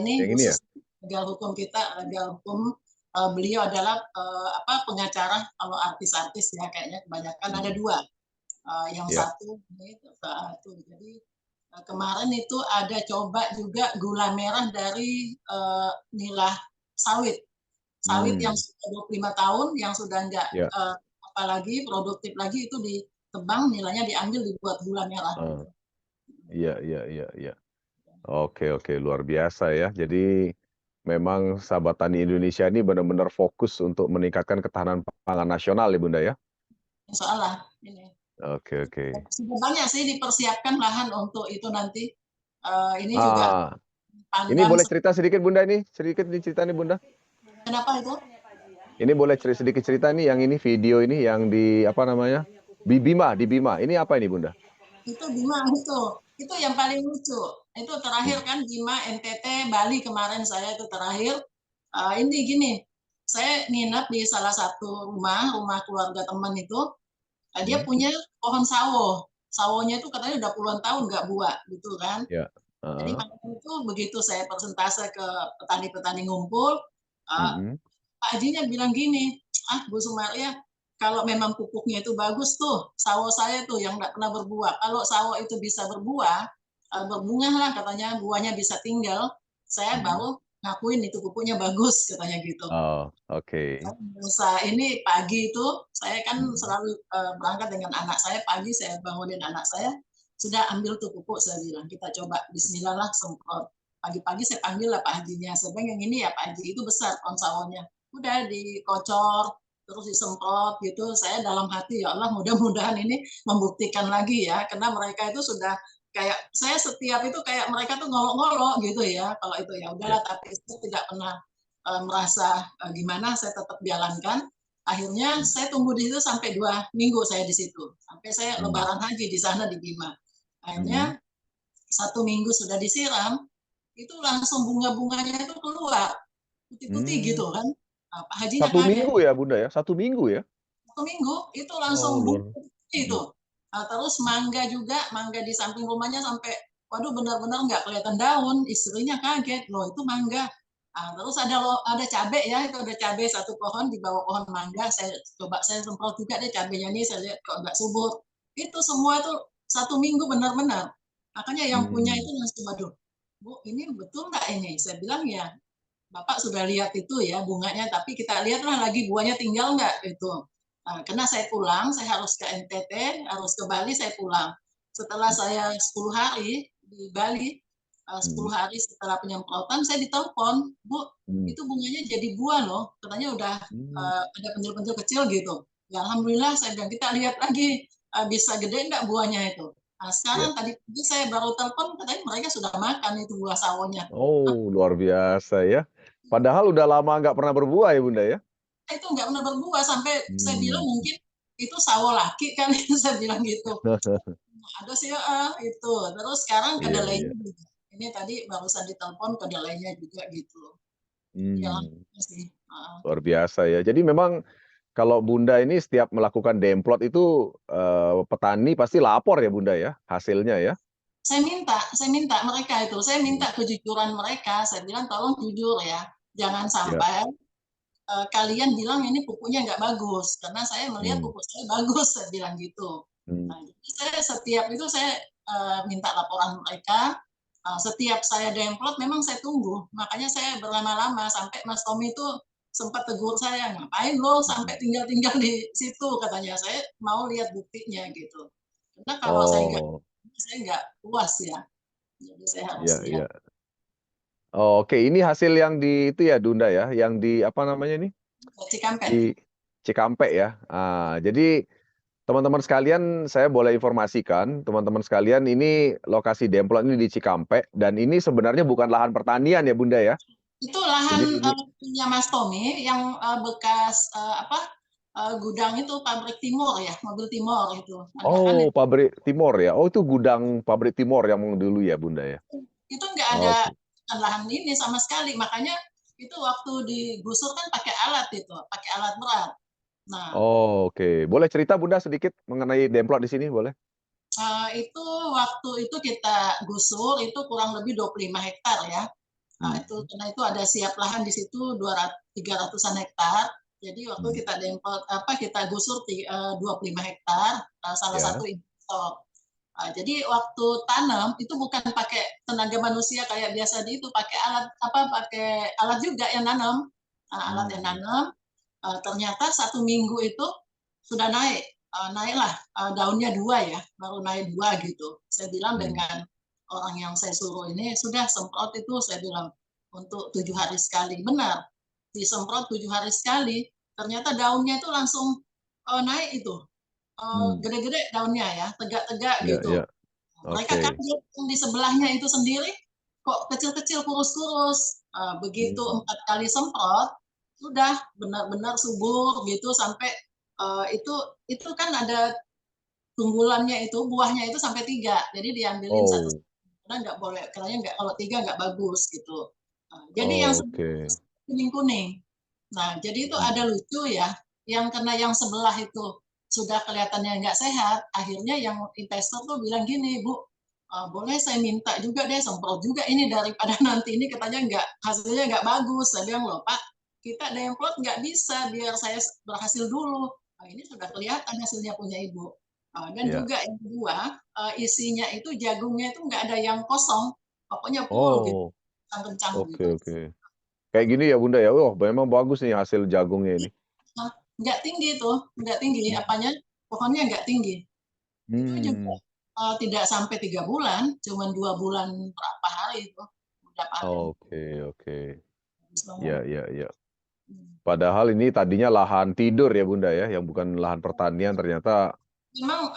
ini Yang ini ya? khusus legal hukum kita, legal hukum beliau adalah pengacara kalau artis-artis ya kayaknya kebanyakan ada Hmm. dua, yang Ya. satu ini jadi kemarin itu ada coba juga gula merah dari nila sawit. Sawit yang Hmm. sudah 25 tahun, yang sudah enggak Ya. apalagi produktif lagi itu ditebang, nilainya diambil dibuat gula merah. Ah, Gitu. iya, iya, iya, iya. Oke, oke, luar biasa ya. Jadi memang sahabat tani Indonesia ini benar-benar fokus untuk meningkatkan ketahanan pangan nasional ya, Bunda ya? Insya Allah. Ini. Oke, oke. Sudah banyak sih dipersiapkan lahan untuk itu nanti. Ini juga Ah, ini panggang. boleh cerita sedikit Bunda ini? Sedikit nih cerita nih Bunda. Kenapa itu? Ini boleh sedikit cerita nih yang ini video ini yang di apa namanya? Di Bima, di Bima. Ini apa ini Bunda? Itu Bima itu. Itu yang paling lucu. Itu terakhir Hmm. kan Bima NTT Bali kemarin saya itu terakhir. Ini gini, saya nginep di salah satu rumah keluarga teman itu. Dia Hmm. punya pohon sawo. Sawonya itu katanya udah puluhan tahun nggak buah gitu kan. Ya. Jadi Ah. makanya itu begitu saya persentase ke petani-petani ngumpul, Mm-mm. Pak Hajinya bilang gini, Bu Sumaria, kalau memang pupuknya itu bagus tuh, sawo saya tuh yang nggak pernah berbuah. Kalau sawo itu bisa berbuah, berbunga lah katanya, buahnya bisa tinggal, saya Mm-mm. baru ngakuin itu pupuknya bagus katanya gitu. Oh, oke. Masa ini pagi itu saya kan Mm-mm. selalu berangkat dengan anak saya pagi saya bangunin anak saya sudah ambil tuh pupuk saya bilang kita coba Bismillah lah semprot pagi-pagi saya panggil lah Pak Hajinya saya bilang yang ini ya Pak Haji itu besar pohon sawonya udah dikocor terus disemprot gitu saya dalam hati ya Allah mudah-mudahan ini membuktikan lagi ya karena mereka itu sudah kayak saya setiap itu kayak mereka tuh ngolok-ngolok gitu ya kalau itu ya Ya. udahlah tapi itu tidak pernah merasa gimana saya tetap jalankan akhirnya saya tunggu di situ sampai 2 minggu saya di situ sampai saya Mm. lebaran haji di sana di Bima Mm. akhirnya 1 minggu sudah disiram itu langsung bunga-bunganya itu keluar putih-putih Mm. gitu kan Pak Hajinya Satu kaget minggu ya Bunda ya? 1 minggu ya? 1 minggu itu Oh, langsung luar. bunga itu terus mangga juga mangga di samping rumahnya sampai waduh benar-benar nggak kelihatan daun istrinya kaget loh itu mangga terus ada cabai ya itu ada cabai satu pohon di bawah pohon mangga saya coba saya semprot juga deh cabainya ini saya lihat kok nggak subur itu semua itu 1 minggu benar-benar makanya yang punya Mm. itu langsung waduh Bu ini betul nggak ini saya bilang ya Bapak sudah lihat itu ya bunganya, tapi kita lihatlah lagi buahnya tinggal nggak gitu. Karena saya pulang, saya harus ke NTT, harus ke Bali, saya pulang. Setelah saya 10 hari di Bali, 10 Mm. hari setelah penyemprotan, saya ditelepon, Bu, Mm. itu bunganya jadi buah loh. Katanya udah Mm. ada pentil-pentil kecil gitu. Ya, Alhamdulillah, saya bilang kita lihat lagi bisa gede nggak buahnya itu. Ya. Sekarang tadi pagi saya baru telepon, katanya mereka sudah makan itu buah sawonya. Oh, luar biasa ya. Padahal udah lama nggak pernah berbuah ya Bunda ya? Itu nggak pernah berbuah sampai saya bilang Hmm. mungkin itu sawo laki kan saya bilang gitu ada sih itu terus sekarang Iya, iya. kedelainya juga ini tadi barusan ditelepon kedelainya juga gitu ya Hmm. sih Luar biasa ya. Jadi memang kalau Bunda ini setiap melakukan demplot itu petani pasti lapor ya Bunda ya hasilnya ya. saya minta mereka itu saya Hmm. minta kejujuran mereka saya bilang tolong jujur ya jangan Ya. sampai kalian bilang ini pupuknya nggak bagus karena saya melihat Hmm. pupuk saya bagus saya bilang gitu Hmm. nah, jadi saya setiap itu saya minta laporan mereka setiap saya demplot memang saya tunggu makanya saya berlama-lama sampai Mas Tommy itu sempat tegur saya ngapain lo sampai Hmm. tinggal-tinggal di situ katanya saya mau lihat buktinya gitu karena kalau Oh, saya nggak puas ya jadi saya harus iya, lihat iya. Oh, oke, ini hasil yang di itu ya Dunda ya, yang di apa namanya ini? Cikampek. di Cikampek ya. Jadi teman-teman sekalian, saya boleh informasikan, teman-teman sekalian, ini lokasi Demplon ini di Cikampek, dan ini sebenarnya bukan lahan pertanian ya Bunda ya. Itu Jadi lahan ini, punya Mas Tommy yang bekas gudang itu pabrik Timur ya, mobil Timur itu. Ada kan oh pabrik Timor ya. Oh itu gudang pabrik Timor yang dulu ya Bunda ya. itu nggak ada Oke. lahan ini sama sekali. Makanya itu waktu digusur kan pakai alat itu, pakai alat berat. Nah, Oh, oke. Boleh cerita Bunda sedikit mengenai Demplon di sini, boleh? itu waktu itu kita gusur itu kurang lebih 25 hektar ya. Nah, Hmm. itu karena itu ada siap lahan di situ 300-an hektar. Jadi waktu Hmm. kita kita gusur 25 hektar, salah satu Ya. investor. Jadi waktu tanam itu bukan pakai tenaga manusia kayak biasa di itu, pakai pakai alat juga yang nanam. Alat yang Hmm. nanam, ternyata 1 minggu itu sudah naik. Naiklah daunnya 2 ya, baru naik 2 gitu. Saya bilang Hmm. dengan orang yang saya suruh ini, sudah semprot itu, saya bilang untuk 7 hari sekali. Benar, disemprot 7 hari sekali, ternyata daunnya itu langsung naik itu, Hmm. gede-gede daunnya ya, tegak-tegak Ya, gitu. ya. Mereka Oke. kaget yang di sebelahnya itu sendiri kok kecil-kecil kurus-kurus. Begitu Hmm. 4 kali semprot sudah benar-benar subur gitu sampai itu kan ada tunggulannya itu buahnya itu sampai 3, jadi diambilin satu Oh, karena nggak boleh, karena nggak, kalau 3 nggak bagus gitu. Jadi yang oke. kuning kuning. Nah, jadi itu ada Hmm. lucu ya, yang kena yang sebelah itu sudah kelihatannya nggak sehat, akhirnya yang investor tuh bilang gini, Bu, boleh saya minta juga deh semprot juga ini daripada nanti ini katanya nggak, hasilnya nggak bagus. Saya bilang, loh Pak, kita demplot nggak bisa, biar saya berhasil dulu. Nah, ini sudah kelihatan hasilnya punya Ibu. Dan Ya. juga yang kedua, isinya itu jagungnya itu nggak ada yang kosong, pokoknya full gitu, Oh, kencang oke, gitu. oke. Kayak gini ya Bunda ya. Wah, memang bagus nih hasil jagungnya ini. Nah, nggak tinggi tuh, nggak tinggi, Hmm. apanya, pohonnya nggak tinggi. Itu juga Hmm. tidak sampai 3 bulan, cuma 2 bulan berapa hari itu udah panen. Oke, oke. Bagus banget. Ya, ya, ya. Hmm. Padahal ini tadinya lahan tidur ya Bunda ya, yang bukan lahan pertanian ternyata. Memang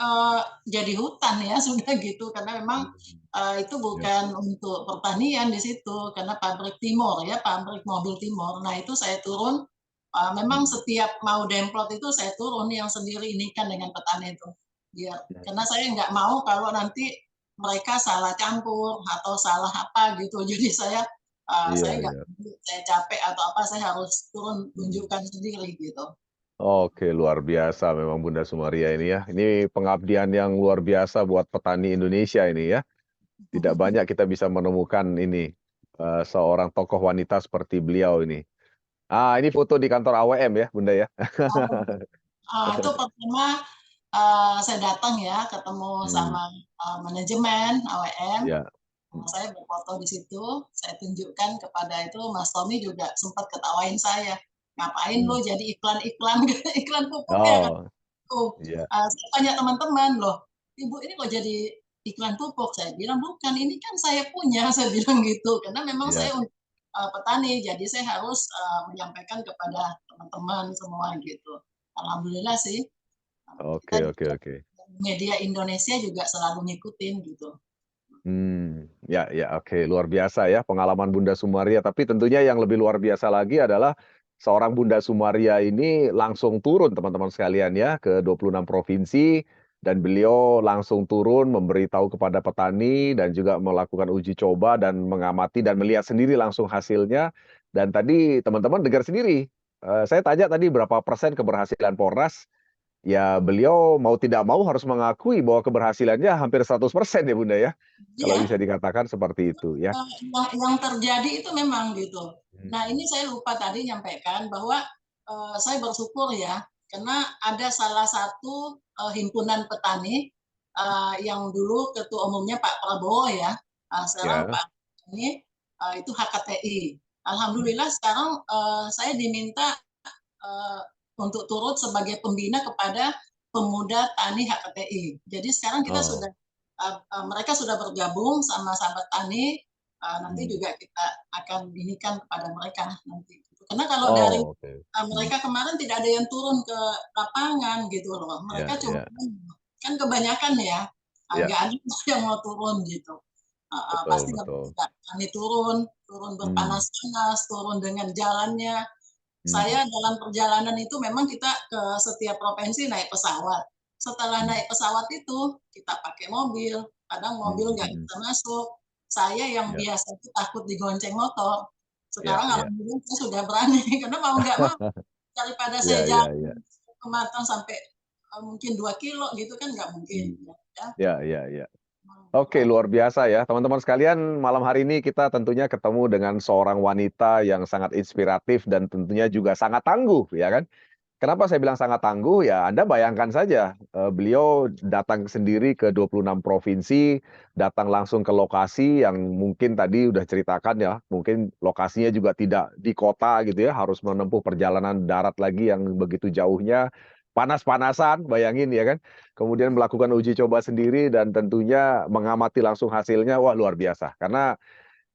jadi hutan ya sudah gitu, karena memang Hmm. itu Ya. bukan untuk pertanian di situ, karena pabrik Timor ya, pabrik mobil Timor. Nah itu saya turun, memang Hmm. setiap mau demplot itu saya turun yang sendiri ini kan dengan petani itu, biar, karena saya nggak mau kalau nanti mereka salah campur atau salah apa gitu. Jadi saya Iya, nggak, iya. saya capek atau apa, saya harus turun Hmm. tunjukkan sendiri gitu. Oke, luar biasa memang Bunda Sumaria ini ya. Ini pengabdian yang luar biasa buat petani Indonesia ini ya. Tidak banyak kita bisa menemukan ini seorang tokoh wanita seperti beliau ini. Ini foto di kantor AWM ya, Bunda ya. Itu pertama saya datang ya, ketemu Hmm. sama manajemen AWM. Ya. Hmm. Saya berfoto di situ, saya tunjukkan kepada itu, Mas Tommy juga sempat ketawain saya. Ngapain lo Hmm. jadi iklan-iklan iklan pupuk ya kan? Oh, Tuh, iya. saya tanya teman-teman loh, Ibu ini kok jadi iklan pupuk? Saya bilang bukan, ini kan saya punya, saya bilang gitu. Karena memang saya Iya. petani, jadi saya harus menyampaikan kepada teman-teman semua gitu. Alhamdulillah sih, kita Oke, oke, juga, oke. media Indonesia juga selalu ngikutin gitu. Ya, ya, oke, luar biasa ya pengalaman Bunda Sumaria. Tapi tentunya yang lebih luar biasa lagi adalah seorang Bunda Sumaria ini langsung turun teman-teman sekalian ya ke 26 provinsi dan beliau langsung turun memberitahu kepada petani dan juga melakukan uji coba dan mengamati dan melihat sendiri langsung hasilnya. Dan tadi teman-teman dengar sendiri, saya tanya tadi berapa persen keberhasilan Polras. Ya beliau mau tidak mau harus mengakui bahwa keberhasilannya hampir 100% ya Bunda ya, kalau Iya, bisa dikatakan seperti itu ya. yang terjadi itu memang gitu. Nah, Mhm. ini saya lupa tadi nyampaikan bahwa saya bersyukur ya, karena ada salah satu himpunan petani yang dulu ketua umumnya Pak Prabowo ya, sekarang Ya. Pak ini itu HKTI. Alhamdulillah sekarang saya diminta uh, untuk turut sebagai pembina kepada pemuda tani HKTI. Jadi sekarang kita Oh. sudah mereka sudah bergabung sama sahabat tani. Nanti Mhm. juga kita akan binikan kepada mereka nanti. Karena kalau dari Oh, oke. Hmm. mereka kemarin tidak ada yang turun ke lapangan gitu loh. Ya, Mereka cuma ya, kan kebanyakan ya, ya, nggak ada yang mau turun gitu. betul, Pasti nggak betul. berani turun, turun Hmm, berpanas-panas, turun dengan jalannya. hmm, Saya dalam perjalanan itu memang kita ke setiap provinsi naik pesawat. Setelah hmm, naik pesawat itu kita pakai mobil, kadang hmm, mobil nggak hmm. bisa masuk. Saya yang Ya, biasa itu takut digonceng motor, ya, sekarang ya. alhamdulillah saya sudah berani karena mau nggak mau daripada saya Ya, ya, jalan ya. ke Matang sampai mungkin 2 kilo gitu kan nggak Hmm. mungkin. Ya, Ya, ya, ya. Oke, berani. luar biasa ya. Teman-teman sekalian, malam hari ini kita tentunya ketemu dengan seorang wanita yang sangat inspiratif dan tentunya juga sangat tangguh, ya kan? Kenapa saya bilang sangat tangguh? Ya, Anda bayangkan saja, beliau datang sendiri ke 26 provinsi, datang langsung ke lokasi yang mungkin tadi udah ceritakan ya, mungkin lokasinya juga tidak di kota gitu ya, harus menempuh perjalanan darat lagi yang begitu jauhnya, panas-panasan, bayangin ya kan. Kemudian melakukan uji coba sendiri dan tentunya mengamati langsung hasilnya, wah luar biasa. Karena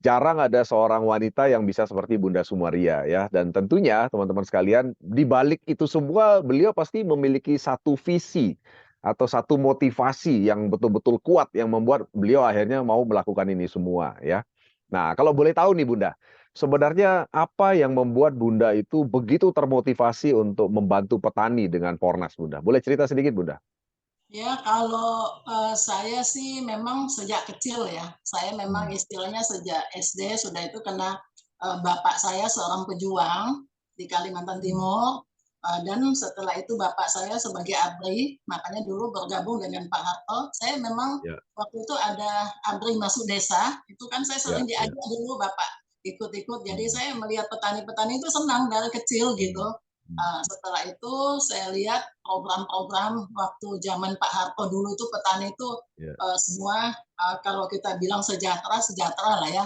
jarang ada seorang wanita yang bisa seperti Bunda Sumaria ya, dan tentunya teman-teman sekalian, di balik itu semua beliau pasti memiliki satu visi atau satu motivasi yang betul-betul kuat yang membuat beliau akhirnya mau melakukan ini semua ya. Nah, kalau boleh tahu nih Bunda, sebenarnya apa yang membuat Bunda itu begitu termotivasi untuk membantu petani dengan Pornas Bunda? Boleh cerita sedikit Bunda? Ya, kalau saya sih memang sejak kecil ya, saya memang Hmm. istilahnya sejak SD sudah itu kena bapak saya seorang pejuang di Kalimantan Hmm. Timur, dan setelah itu bapak saya sebagai ABRI, makanya dulu bergabung dengan Pak Harto. Saya memang Ya, waktu itu ada ABRI masuk desa, itu kan saya ya, sering ya. diajak dulu bapak ikut-ikut. Jadi Hmm. saya melihat petani-petani itu senang dari kecil Hmm. gitu. Hmm. Setelah itu saya lihat program-program waktu zaman Pak Harto dulu itu petani itu Ya. semua kalau kita bilang sejahtera sejahtera lah ya.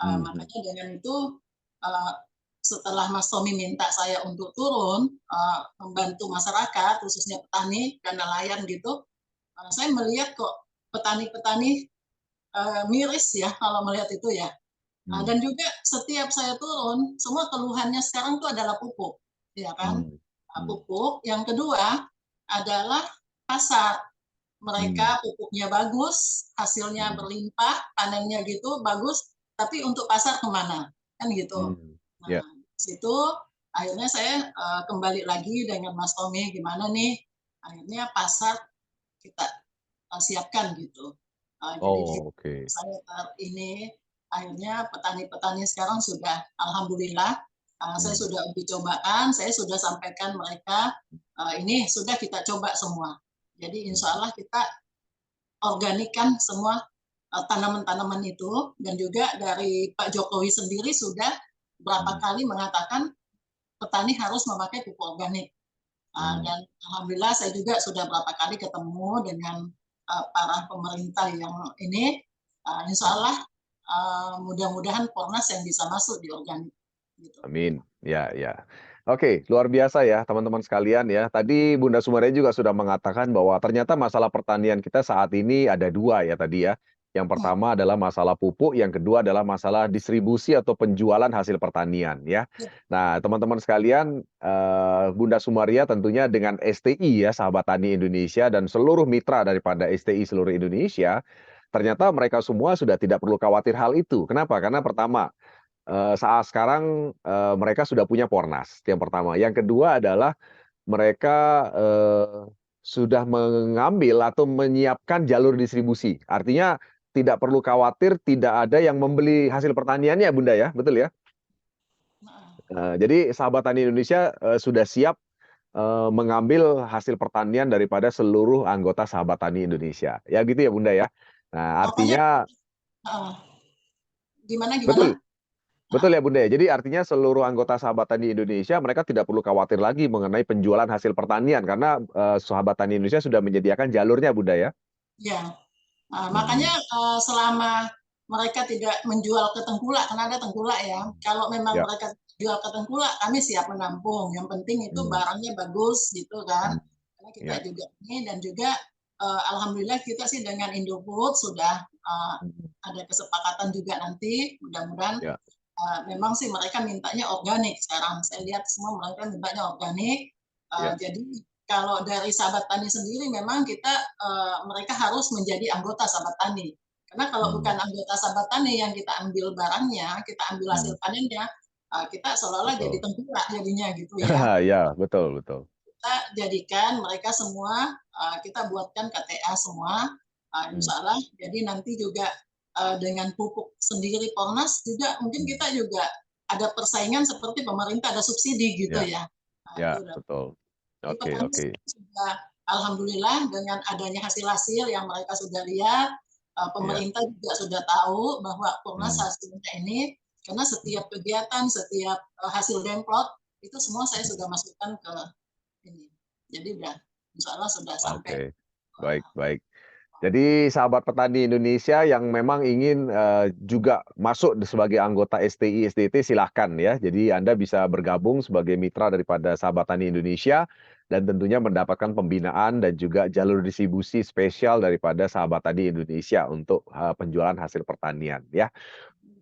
Hmm. Hmm. Makanya dengan itu uh, setelah Mas Tommy minta saya untuk turun membantu masyarakat khususnya petani dan nelayan gitu, saya melihat kok petani-petani miris ya kalau melihat itu ya. Hmm. Dan juga setiap saya turun, semua keluhannya sekarang itu adalah pupuk, ya kan? Hmm. Hmm. Pupuk. Yang kedua adalah pasar. Hmm. Mereka pupuknya bagus, hasilnya Hmm. berlimpah, panennya gitu bagus, tapi untuk pasar kemana? Kan gitu. Hmm. Ya. Nah, di situ akhirnya saya kembali lagi dengan Mas Tommy, gimana nih? Akhirnya pasar kita siapkan gitu. Jadi di Oh, oke. saya ini akhirnya petani-petani sekarang sudah alhamdulillah saya Hmm. sudah uji cobakan, saya sudah sampaikan mereka ini sudah kita coba semua. Jadi Hmm. insya Allah kita organikan semua tanaman-tanaman itu dan juga dari Pak Jokowi sendiri sudah berapa Hmm. kali mengatakan petani harus memakai pupuk organik. Hmm. Dan alhamdulillah saya juga sudah berapa kali ketemu dengan para pemerintah yang ini, insya Hmm. Allah mudah-mudahan Pornas yang bisa masuk di organik. Gitu. Amin. Ya, ya. Oke, luar biasa ya teman-teman sekalian ya. Tadi Bunda Sumaria juga sudah mengatakan bahwa ternyata masalah pertanian kita saat ini ada dua ya tadi ya. Yang Hmm. pertama adalah masalah pupuk, yang kedua adalah masalah distribusi atau penjualan hasil pertanian ya. Ya, Nah, teman-teman sekalian, Bunda Sumaria tentunya dengan STI ya, Sahabat Tani Indonesia dan seluruh mitra daripada STI seluruh Indonesia, ternyata mereka semua sudah tidak perlu khawatir hal itu. Kenapa? Karena pertama, saat sekarang, mereka sudah punya Pornas, yang pertama. Yang kedua adalah mereka, sudah mengambil atau menyiapkan jalur distribusi. Artinya tidak perlu khawatir tidak ada yang membeli hasil pertaniannya, Bunda, ya, betul ya? nah, Jadi Sahabat Tani Indonesia, sudah siap, mengambil hasil pertanian daripada seluruh anggota Sahabat Tani Indonesia. Ya gitu ya, Bunda, ya? Nah, pokoknya artinya gimana betul. gimana? Betul ya Bunda ya. Jadi artinya seluruh anggota Sahabat Tani Indonesia mereka tidak perlu khawatir lagi mengenai penjualan hasil pertanian karena Sahabat Tani Indonesia sudah menyediakan jalurnya Bunda ya. Ya, makanya Mhm. selama mereka tidak menjual ke tengkulak, karena ada tengkulak ya. Kalau memang Ya. mereka jual ke tengkulak, kami siap menampung. Yang penting itu Mhm. barangnya bagus gitu kan. Mhm. Karena kita Ya. juga ini dan juga alhamdulillah kita sih dengan Indofood sudah Mhm. ada kesepakatan juga nanti mudah-mudahan Ya. memang sih mereka mintanya organik sekarang. Saya lihat semua mereka mintanya organik. Ya. Jadi kalau dari Sahabat Tani sendiri memang kita mereka harus menjadi anggota Sahabat Tani. Karena kalau Hmm. bukan anggota Sahabat Tani yang kita ambil barangnya, kita ambil hasil Hmm. panennya, kita seolah-olah jadi Betul. tengkulak jadinya gitu ya. Ya, betul, betul. Kita jadikan mereka semua, kita buatkan KTA semua, Hmm. insya Allah. Jadi nanti juga dengan pupuk sendiri Polnas juga mungkin Hmm. kita juga ada persaingan seperti pemerintah ada subsidi gitu Ya, ya. Itu ya, udah. betul. Jadi Oke, petani oke. sudah alhamdulillah dengan adanya hasil-hasil yang mereka sudah lihat, Ya. pemerintah juga sudah tahu bahwa Polnas Hmm. hasilnya ini karena Hmm. setiap kegiatan, setiap hasil demplot itu semua saya sudah masukkan ke ini. Jadi udah insya Allah sudah sampai. Oke, baik, baik. Jadi sahabat petani Indonesia yang memang ingin juga masuk sebagai anggota STI SDT silahkan ya. Jadi Anda bisa bergabung sebagai mitra daripada sahabat tani Indonesia dan tentunya mendapatkan pembinaan dan juga jalur distribusi spesial daripada sahabat tani Indonesia untuk penjualan hasil pertanian ya.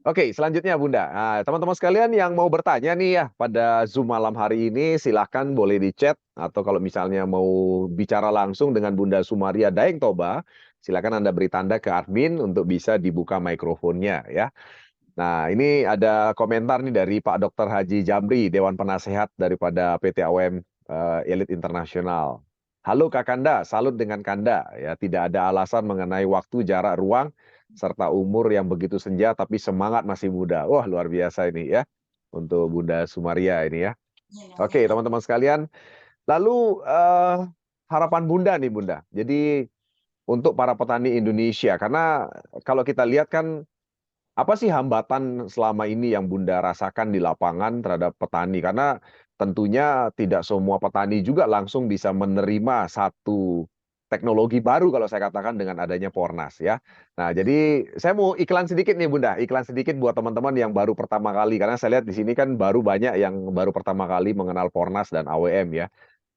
Oke, selanjutnya Bunda. Nah, teman-teman sekalian yang mau bertanya nih ya pada Zoom malam hari ini, silahkan boleh di chat atau kalau misalnya mau bicara langsung dengan Bunda Sumaria Daeng Toba, silakan Anda beri tanda ke admin untuk bisa dibuka mikrofonnya ya. Nah, ini ada komentar nih dari Pak Dr. Haji Jamri, Dewan Penasehat daripada PT AOM Elit Internasional. Halo Kakanda, salut dengan Kanda ya, tidak ada alasan mengenai waktu, jarak, ruang serta umur yang begitu senja tapi semangat masih muda. Wah, luar biasa ini ya untuk Bunda Sumaria ini ya. Ya, ya, ya, Oke, ya. teman-teman sekalian, lalu harapan Bunda nih Bunda. Jadi untuk para petani Indonesia karena kalau kita lihat kan apa sih hambatan selama ini yang Bunda rasakan di lapangan terhadap petani? Karena tentunya tidak semua petani juga langsung bisa menerima satu teknologi baru kalau saya katakan dengan adanya Pornas ya. Nah, jadi saya mau iklan sedikit nih Bunda, iklan sedikit buat teman-teman yang baru pertama kali karena saya lihat di sini kan baru banyak yang baru pertama kali mengenal Pornas dan AWM ya.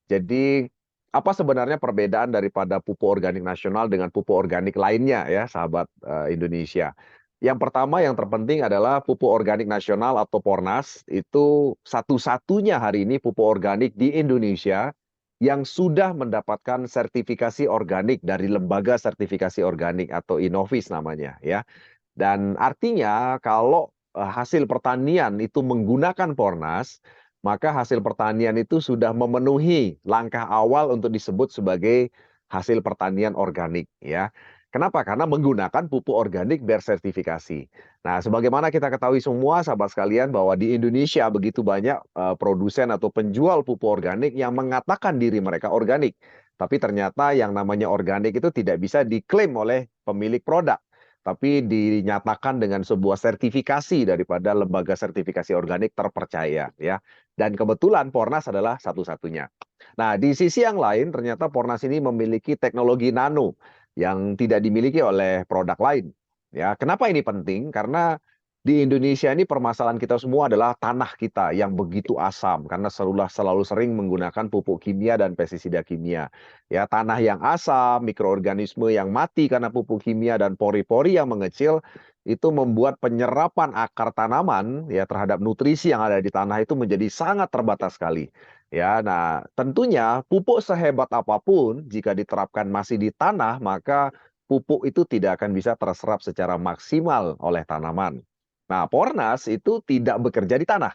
Jadi apa sebenarnya perbedaan daripada pupuk organik nasional dengan pupuk organik lainnya ya, sahabat Indonesia? Yang pertama yang terpenting adalah pupuk organik nasional atau Pornas itu satu-satunya hari ini pupuk organik di Indonesia yang sudah mendapatkan sertifikasi organik dari lembaga sertifikasi organik atau Innovis namanya ya. Dan artinya kalau hasil pertanian itu menggunakan Pornas, maka hasil pertanian itu sudah memenuhi langkah awal untuk disebut sebagai hasil pertanian organik ya. Kenapa? Karena menggunakan pupuk organik bersertifikasi. Nah, sebagaimana kita ketahui semua sahabat sekalian bahwa di Indonesia begitu banyak produsen atau penjual pupuk organik yang mengatakan diri mereka organik. Tapi ternyata yang namanya organik itu tidak bisa diklaim oleh pemilik produk tapi dinyatakan dengan sebuah sertifikasi daripada lembaga sertifikasi organik terpercaya ya. Dan kebetulan Pornas adalah satu-satunya. Nah, di sisi yang lain ternyata Pornas ini memiliki teknologi nano yang tidak dimiliki oleh produk lain. Ya, kenapa ini penting? Karena di Indonesia ini permasalahan kita semua adalah tanah kita yang begitu asam karena selalu sering menggunakan pupuk kimia dan pestisida kimia. Ya, tanah yang asam, mikroorganisme yang mati karena pupuk kimia dan pori-pori yang mengecil itu membuat penyerapan akar tanaman ya terhadap nutrisi yang ada di tanah itu menjadi sangat terbatas sekali. Ya, nah tentunya pupuk sehebat apapun jika diterapkan masih di tanah maka pupuk itu tidak akan bisa terserap secara maksimal oleh tanaman. Nah, Pornas itu tidak bekerja di tanah.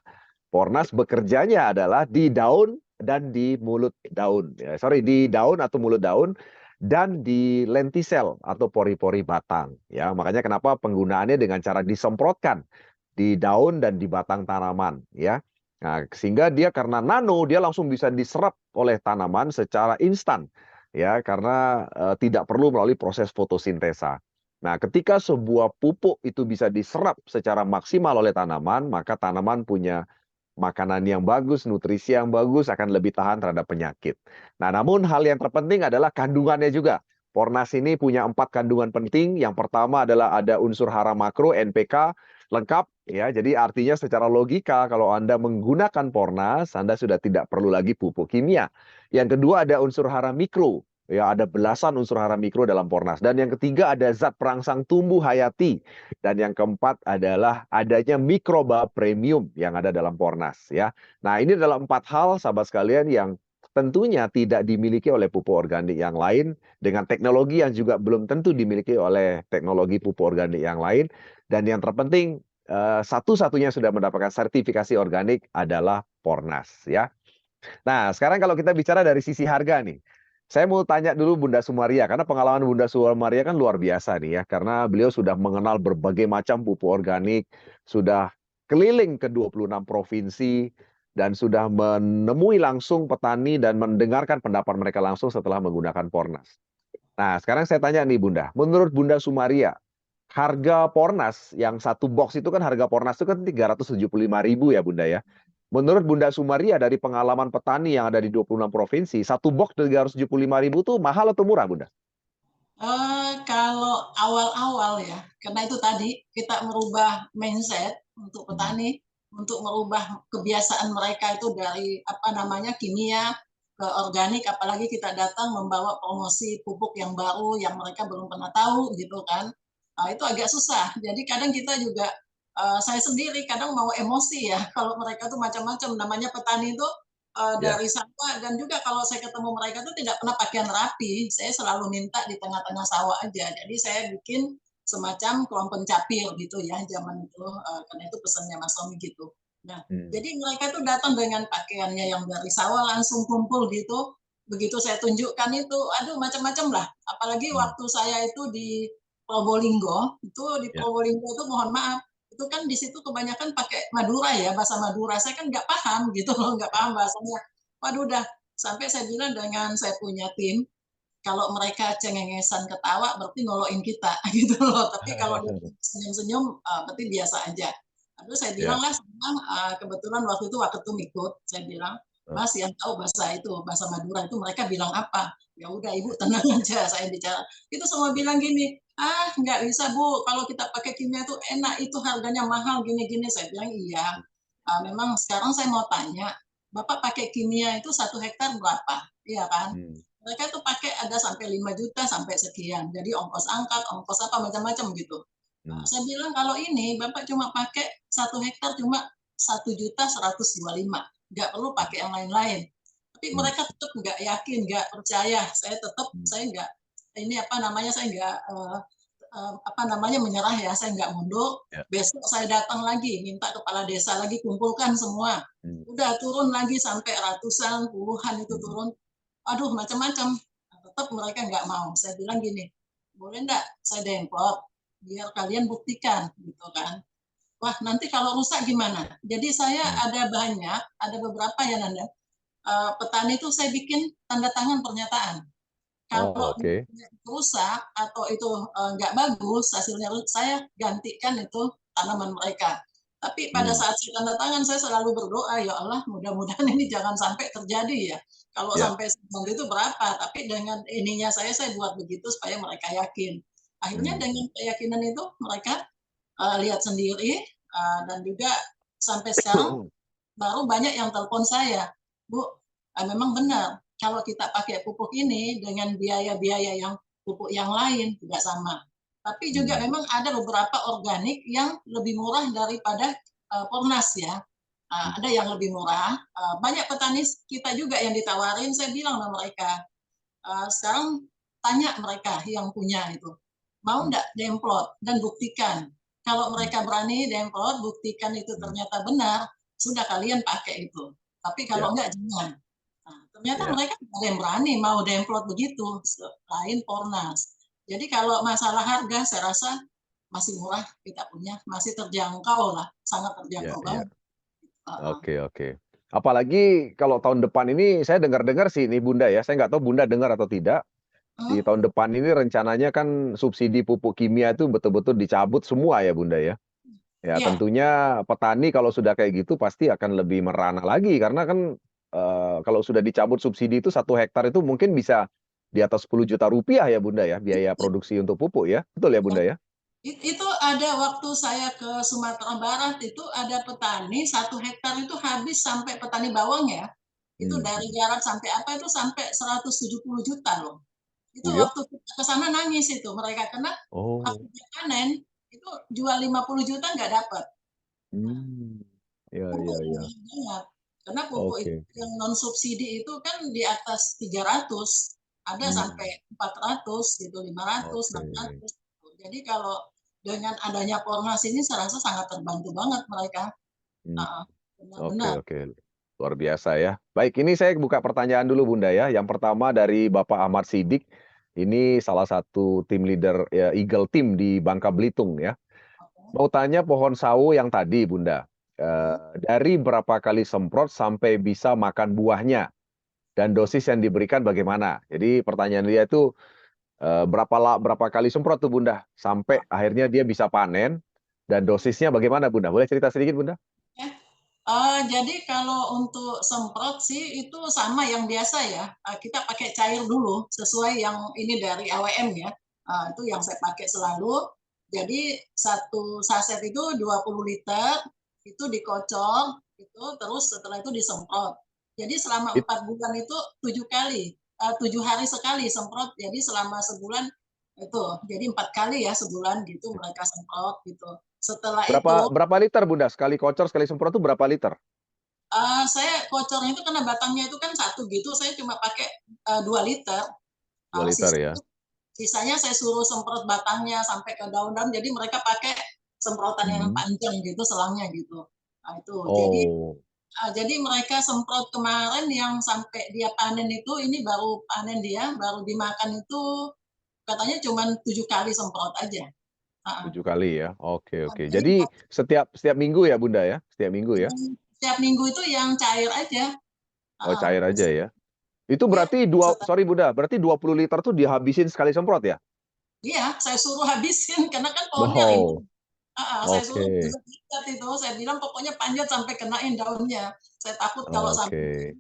Pornas bekerjanya adalah di daun dan di mulut daun. Ya, sorry, di daun atau mulut daun dan di lentisel atau pori-pori batang. Ya, makanya kenapa penggunaannya dengan cara disemprotkan di daun dan di batang tanaman. Ya, nah, sehingga dia karena nano dia langsung bisa diserap oleh tanaman secara instan. Ya, karena tidak perlu melalui proses fotosintesa. Nah, ketika sebuah pupuk itu bisa diserap secara maksimal oleh tanaman, maka tanaman punya makanan yang bagus, nutrisi yang bagus akan lebih tahan terhadap penyakit. Nah, namun hal yang terpenting adalah kandungannya juga. Pornas ini punya 4 kandungan penting. Yang pertama adalah ada unsur hara makro NPK lengkap ya. Jadi artinya secara logika kalau Anda menggunakan Pornas, Anda sudah tidak perlu lagi pupuk kimia. Yang kedua ada unsur hara mikro. Ya, ada belasan unsur hara mikro dalam Pornas. Dan yang ketiga ada zat perangsang tumbuh hayati. Dan yang keempat adalah adanya mikroba premium yang ada dalam Pornas ya. Nah, ini adalah 4 hal sahabat sekalian yang tentunya tidak dimiliki oleh pupuk organik yang lain dengan teknologi yang juga belum tentu dimiliki oleh teknologi pupuk organik yang lain. Dan yang terpenting satu-satunya sudah mendapatkan sertifikasi organik adalah Pornas ya. Nah, sekarang kalau kita bicara dari sisi harga nih. Saya mau tanya dulu Bunda Sumaria, karena pengalaman Bunda Sumaria kan luar biasa nih ya, karena beliau sudah mengenal berbagai macam pupuk organik, sudah keliling ke 26 provinsi, dan sudah menemui langsung petani dan mendengarkan pendapat mereka langsung setelah menggunakan Pornas. Nah, sekarang saya tanya nih Bunda, menurut Bunda Sumaria, harga Pornas yang satu box itu kan harga Pornas itu kan 375.000 ya Bunda ya. Menurut Bunda Sumaria dari pengalaman petani yang ada di 26 provinsi, satu box 375.000 itu mahal atau murah Bunda? Kalau awal-awal ya, karena itu tadi kita merubah mindset untuk Hmm. petani, untuk merubah kebiasaan mereka itu dari apa namanya kimia ke organik, apalagi kita datang membawa promosi pupuk yang baru yang mereka belum pernah tahu gitu kan. Itu agak susah. Jadi kadang kita juga saya sendiri kadang mau emosi ya kalau mereka tuh macam-macam namanya petani itu Ya. dari sawah dan juga kalau saya ketemu mereka tuh tidak pernah pakaian rapi. Saya selalu minta di tengah-tengah sawah aja. Jadi saya bikin semacam kelompok pencapir gitu ya zaman itu karena itu pesannya Mas Tommy gitu. Nah, Hmm. jadi mereka tuh datang dengan pakaiannya yang dari sawah langsung kumpul gitu. Begitu saya tunjukkan itu, aduh macam-macam lah. Apalagi Hmm. waktu saya itu di Probolinggo, itu di Ya. Probolinggo itu mohon maaf, itu kan di situ kebanyakan pakai Madura ya, bahasa Madura. Saya kan nggak paham gitu loh, nggak paham bahasanya. Waduh udah, sampai saya bilang dengan saya punya tim, kalau mereka cengengesan ketawa berarti ngoloin kita gitu loh. Tapi kalau dia senyum-senyum berarti biasa aja. Lalu saya bilang Ya. lah sekarang kebetulan waktu itu Waketum ikut, saya bilang, Mas yang tahu bahasa itu, bahasa Madura itu mereka bilang apa? Ya udah Ibu tenang aja saya bicara. Itu semua bilang gini, nggak bisa Bu, kalau kita pakai kimia itu enak, itu harganya mahal gini-gini. Saya bilang iya. Memang sekarang saya mau tanya, Bapak pakai kimia itu 1 hektar berapa? Iya kan? Hmm. Mereka tuh pakai ada sampai 5 juta sampai sekian. Jadi ongkos angkat, ongkos apa macam-macam gitu. Hmm. Saya bilang kalau ini Bapak cuma pakai 1 hektar cuma 1.125.000, nggak perlu pakai yang lain-lain. Tapi Hmm. mereka tetap nggak yakin, nggak percaya. Saya tetap, Hmm. saya nggak, ini apa namanya, saya nggak apa namanya menyerah ya, saya nggak mundur. Ya. Besok saya datang lagi, minta kepala desa lagi kumpulkan semua. Hmm. Udah turun lagi sampai ratusan, puluhan itu Hmm. turun. Aduh macam-macam. Tetap mereka nggak mau. Saya bilang gini, boleh nggak saya demplot biar kalian buktikan gitu kan. Wah nanti kalau rusak gimana? Jadi saya Hmm. ada banyak, ada beberapa ya Nanda. Petani itu saya bikin tanda tangan pernyataan. Oh, Kalau oke. rusak atau itu nggak bagus hasilnya, saya gantikan itu tanaman mereka. Tapi pada Hmm. saat saya tanda tangan, saya selalu berdoa, ya Allah mudah-mudahan ini jangan sampai terjadi ya. Kalau Ya. sampai seperti itu berapa, tapi dengan ininya saya buat begitu supaya mereka yakin. Akhirnya Hmm. dengan keyakinan itu mereka lihat sendiri dan juga sampai sekarang baru banyak yang telepon saya, Bu, memang benar kalau kita pakai pupuk ini dengan biaya-biaya yang pupuk yang lain tidak sama. Tapi juga Hmm. memang ada beberapa organik yang lebih murah daripada Pornas ya. Hmm. Ada yang lebih murah. Banyak petani kita juga yang ditawarin, saya bilang sama mereka, sekarang tanya mereka yang punya itu, mau Hmm. enggak demplot dan buktikan. Kalau Hmm. mereka berani demplot, buktikan itu Hmm. ternyata benar, sudah kalian pakai itu. Tapi kalau Ya. enggak, jangan. Nah, ternyata Ya. mereka ada yang berani mau demplot begitu, lain Pornas. Jadi kalau masalah harga, saya rasa masih murah kita punya, masih terjangkau lah, sangat Ya. terjangkau Ya. banget. Uh, Oke, oke. Apalagi kalau tahun depan ini saya dengar-dengar sih ini Bunda ya, saya nggak tahu Bunda dengar atau tidak. Di uh, tahun depan ini rencananya kan subsidi pupuk kimia itu betul-betul dicabut semua ya Bunda ya. Ya ya, tentunya petani kalau sudah kayak gitu pasti akan lebih merana lagi karena kan kalau sudah dicabut subsidi itu 1 hektar itu mungkin bisa di atas 10 juta rupiah ya Bunda ya biaya produksi untuk pupuk ya. Betul ya Bunda ya? Itu ada waktu saya ke Sumatera Barat itu ada petani 1 hektar itu habis sampai petani bawang ya. Itu Hmm. dari Garut sampai apa itu sampai 170 juta loh. Itu Oh ya? waktu kita ke sana nangis itu mereka, karena waktu Oh. dia panen, itu jual 50 juta nggak dapat. Hmm. Ya, Pupuk ya, yang ya. mahal banget. Karena pupuk itu Oke. yang non subsidi itu kan di atas 300, ada sampai Hmm. 400 gitu, 500, Oke. 600. Jadi kalau dengan adanya Pornas ini saya rasa sangat terbantu banget mereka. Hmm. Heeh, Oke, benar-benar. oke. Luar biasa ya. Baik, ini saya buka pertanyaan dulu Bunda ya. Yang pertama dari Bapak Ahmad Sidik. Ini salah satu tim leader ya, Eagle Team di Bangka Belitung ya. Oke. Mau tanya pohon sawo yang tadi Bunda. Dari berapa kali semprot sampai bisa makan buahnya dan dosis yang diberikan bagaimana? Jadi pertanyaan dia itu berapa kali semprot tuh Bunda sampai akhirnya dia bisa panen dan dosisnya bagaimana Bunda? Boleh cerita sedikit Bunda? Ya. Jadi kalau untuk semprot sih itu sama yang biasa ya. Kita pakai cair dulu sesuai yang ini dari AWM ya. Itu yang saya pakai selalu. Jadi satu saset itu 20 liter, itu dikocor, itu terus setelah itu disemprot. Jadi selama It- 4 bulan itu 7 kali, 7 hari sekali semprot. Jadi selama sebulan itu, jadi 4 kali ya sebulan gitu mereka semprot gitu. Setelah Berapa itu berapa liter Bunda? Sekali kocor, sekali semprot itu berapa liter? Saya kocornya itu karena batangnya itu kan satu gitu, saya cuma pakai 2 liter. 2 liter ya. Sisanya, sisanya saya suruh semprot batangnya sampai ke daun-daun. Jadi mereka pakai semprotan yang Mhm. panjang gitu, selangnya gitu. Nah, itu. Oh, Jadi mereka semprot kemarin yang sampai dia panen itu, ini baru panen dia, baru dimakan itu katanya cuma 7 kali semprot aja. 7 kali ya. Oke, oke. Jadi Jadi setiap setiap minggu ya Bunda ya? Setiap minggu ya? setiap minggu itu yang cair aja. Oh, cair aja ya. Itu Iya, berarti sorry Bunda, berarti 20 liter tuh dihabisin sekali semprot ya? iya, saya suruh habisin karena kan pohonnya rimbun. Oh, Saya suruh oke. jilat itu, saya bilang pokoknya panjat sampai kenain daunnya. Saya takut kalau sampai Oke.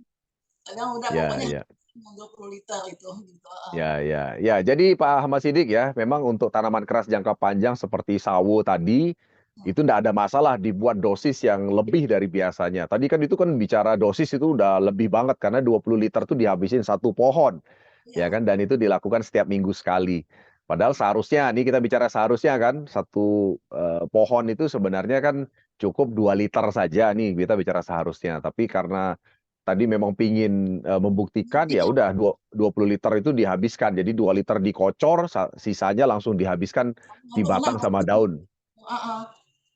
saya bilang udah Ya, pokoknya ya. 20 liter itu gitu. Ya, ya. Ya, jadi Pak Ahmad Sidik ya, memang untuk tanaman keras jangka panjang seperti sawo tadi, itu enggak ada masalah dibuat dosis yang lebih dari biasanya. Tadi kan itu kan bicara dosis itu udah lebih banget karena 20 liter itu dihabisin satu pohon, ya Iya. kan? Dan itu dilakukan setiap minggu sekali. Padahal seharusnya, ini kita bicara seharusnya kan, satu pohon itu sebenarnya kan cukup 2 liter saja nih, kita bicara seharusnya. Tapi karena tadi memang pingin membuktikan, ya Iya. udah 20 liter itu dihabiskan. Jadi 2 liter dikocor, sisanya langsung dihabiskan di Karena batang sama daun.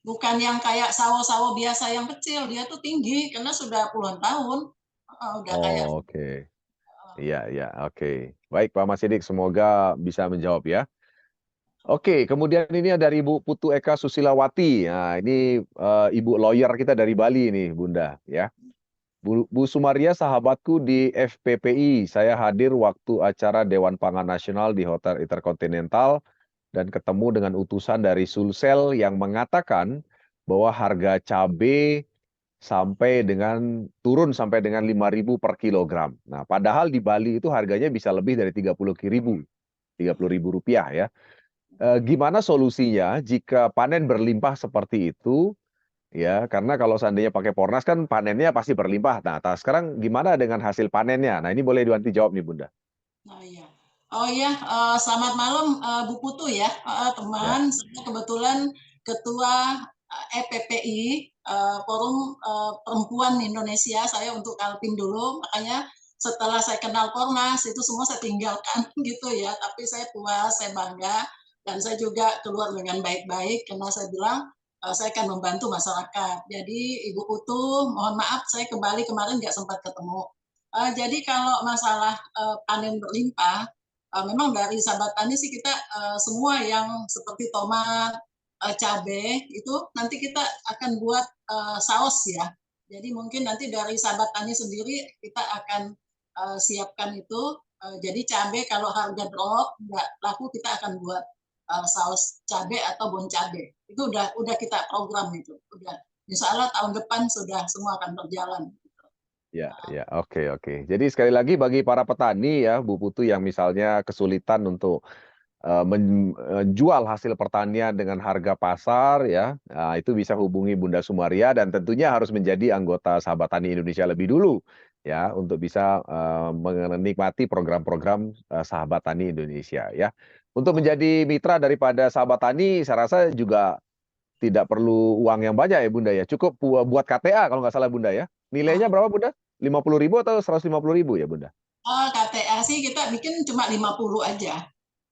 bukan yang kayak sawo-sawo biasa yang kecil, dia tuh tinggi karena sudah puluhan tahun. Udah kayak Oh, oke. Iya, iya, oke. Baik Pak Mas Sidik, semoga bisa menjawab ya. Oke, kemudian ini ada dari Ibu Putu Eka Susilawati. Nah, ini Ibu lawyer kita dari Bali nih, Bunda, ya. Bu Sumaria, sahabatku di FPPI. Saya hadir waktu acara Dewan Pangan Nasional di Hotel Intercontinental dan ketemu dengan utusan dari Sulsel yang mengatakan bahwa harga cabai turun sampai dengan 5.000 per kilogram. Nah, padahal di Bali itu harganya bisa lebih dari 30.000, 30.000 rupiah ya. Gimana solusinya jika panen berlimpah seperti itu? Ya, karena kalau seandainya pakai Pornas kan panennya pasti berlimpah. Nah, sekarang gimana dengan hasil panennya? Nah, ini boleh Diwanti jawab nih, Bunda. Oh iya. Oh iya, selamat malam Bu Putu ya, Ya. teman. Saya kebetulan ketua EPPI, Forum Perempuan Indonesia. Saya untuk Kaltim dulu, makanya setelah saya kenal Pornas itu semua saya tinggalkan gitu ya. Tapi saya puas, saya bangga, dan saya juga keluar dengan baik-baik karena saya bilang saya akan membantu masyarakat. Jadi Ibu Putu, mohon maaf saya kembali kemarin nggak sempat ketemu. Jadi kalau masalah panen berlimpah, memang dari sahabat tani sih kita semua yang seperti tomat, cabai itu nanti kita akan buat saus ya. Jadi mungkin nanti dari sahabat tani sendiri kita akan siapkan itu. Jadi cabai kalau harga drop nggak laku kita akan buat saus cabai atau bon cabai. Itu udah kita program itu. Udah. Insya Allah tahun depan sudah semua akan berjalan. Ya, ya, oke, oke. Jadi sekali lagi bagi para petani ya, Bu Putu yang misalnya kesulitan untuk menjual hasil pertanian dengan harga pasar ya, nah, itu bisa hubungi Bunda Sumaria dan tentunya harus menjadi anggota Sahabat Tani Indonesia lebih dulu. ya untuk bisa menikmati program-program Sahabat Tani Indonesia ya. Untuk menjadi mitra daripada Sahabat Tani, saya rasa juga tidak perlu uang yang banyak ya Bunda ya. Cukup buat KTA kalau nggak salah Bunda ya. Nilainya berapa Bunda? 50.000 atau 150.000 ya Bunda? KTA sih kita bikin cuma 50 aja.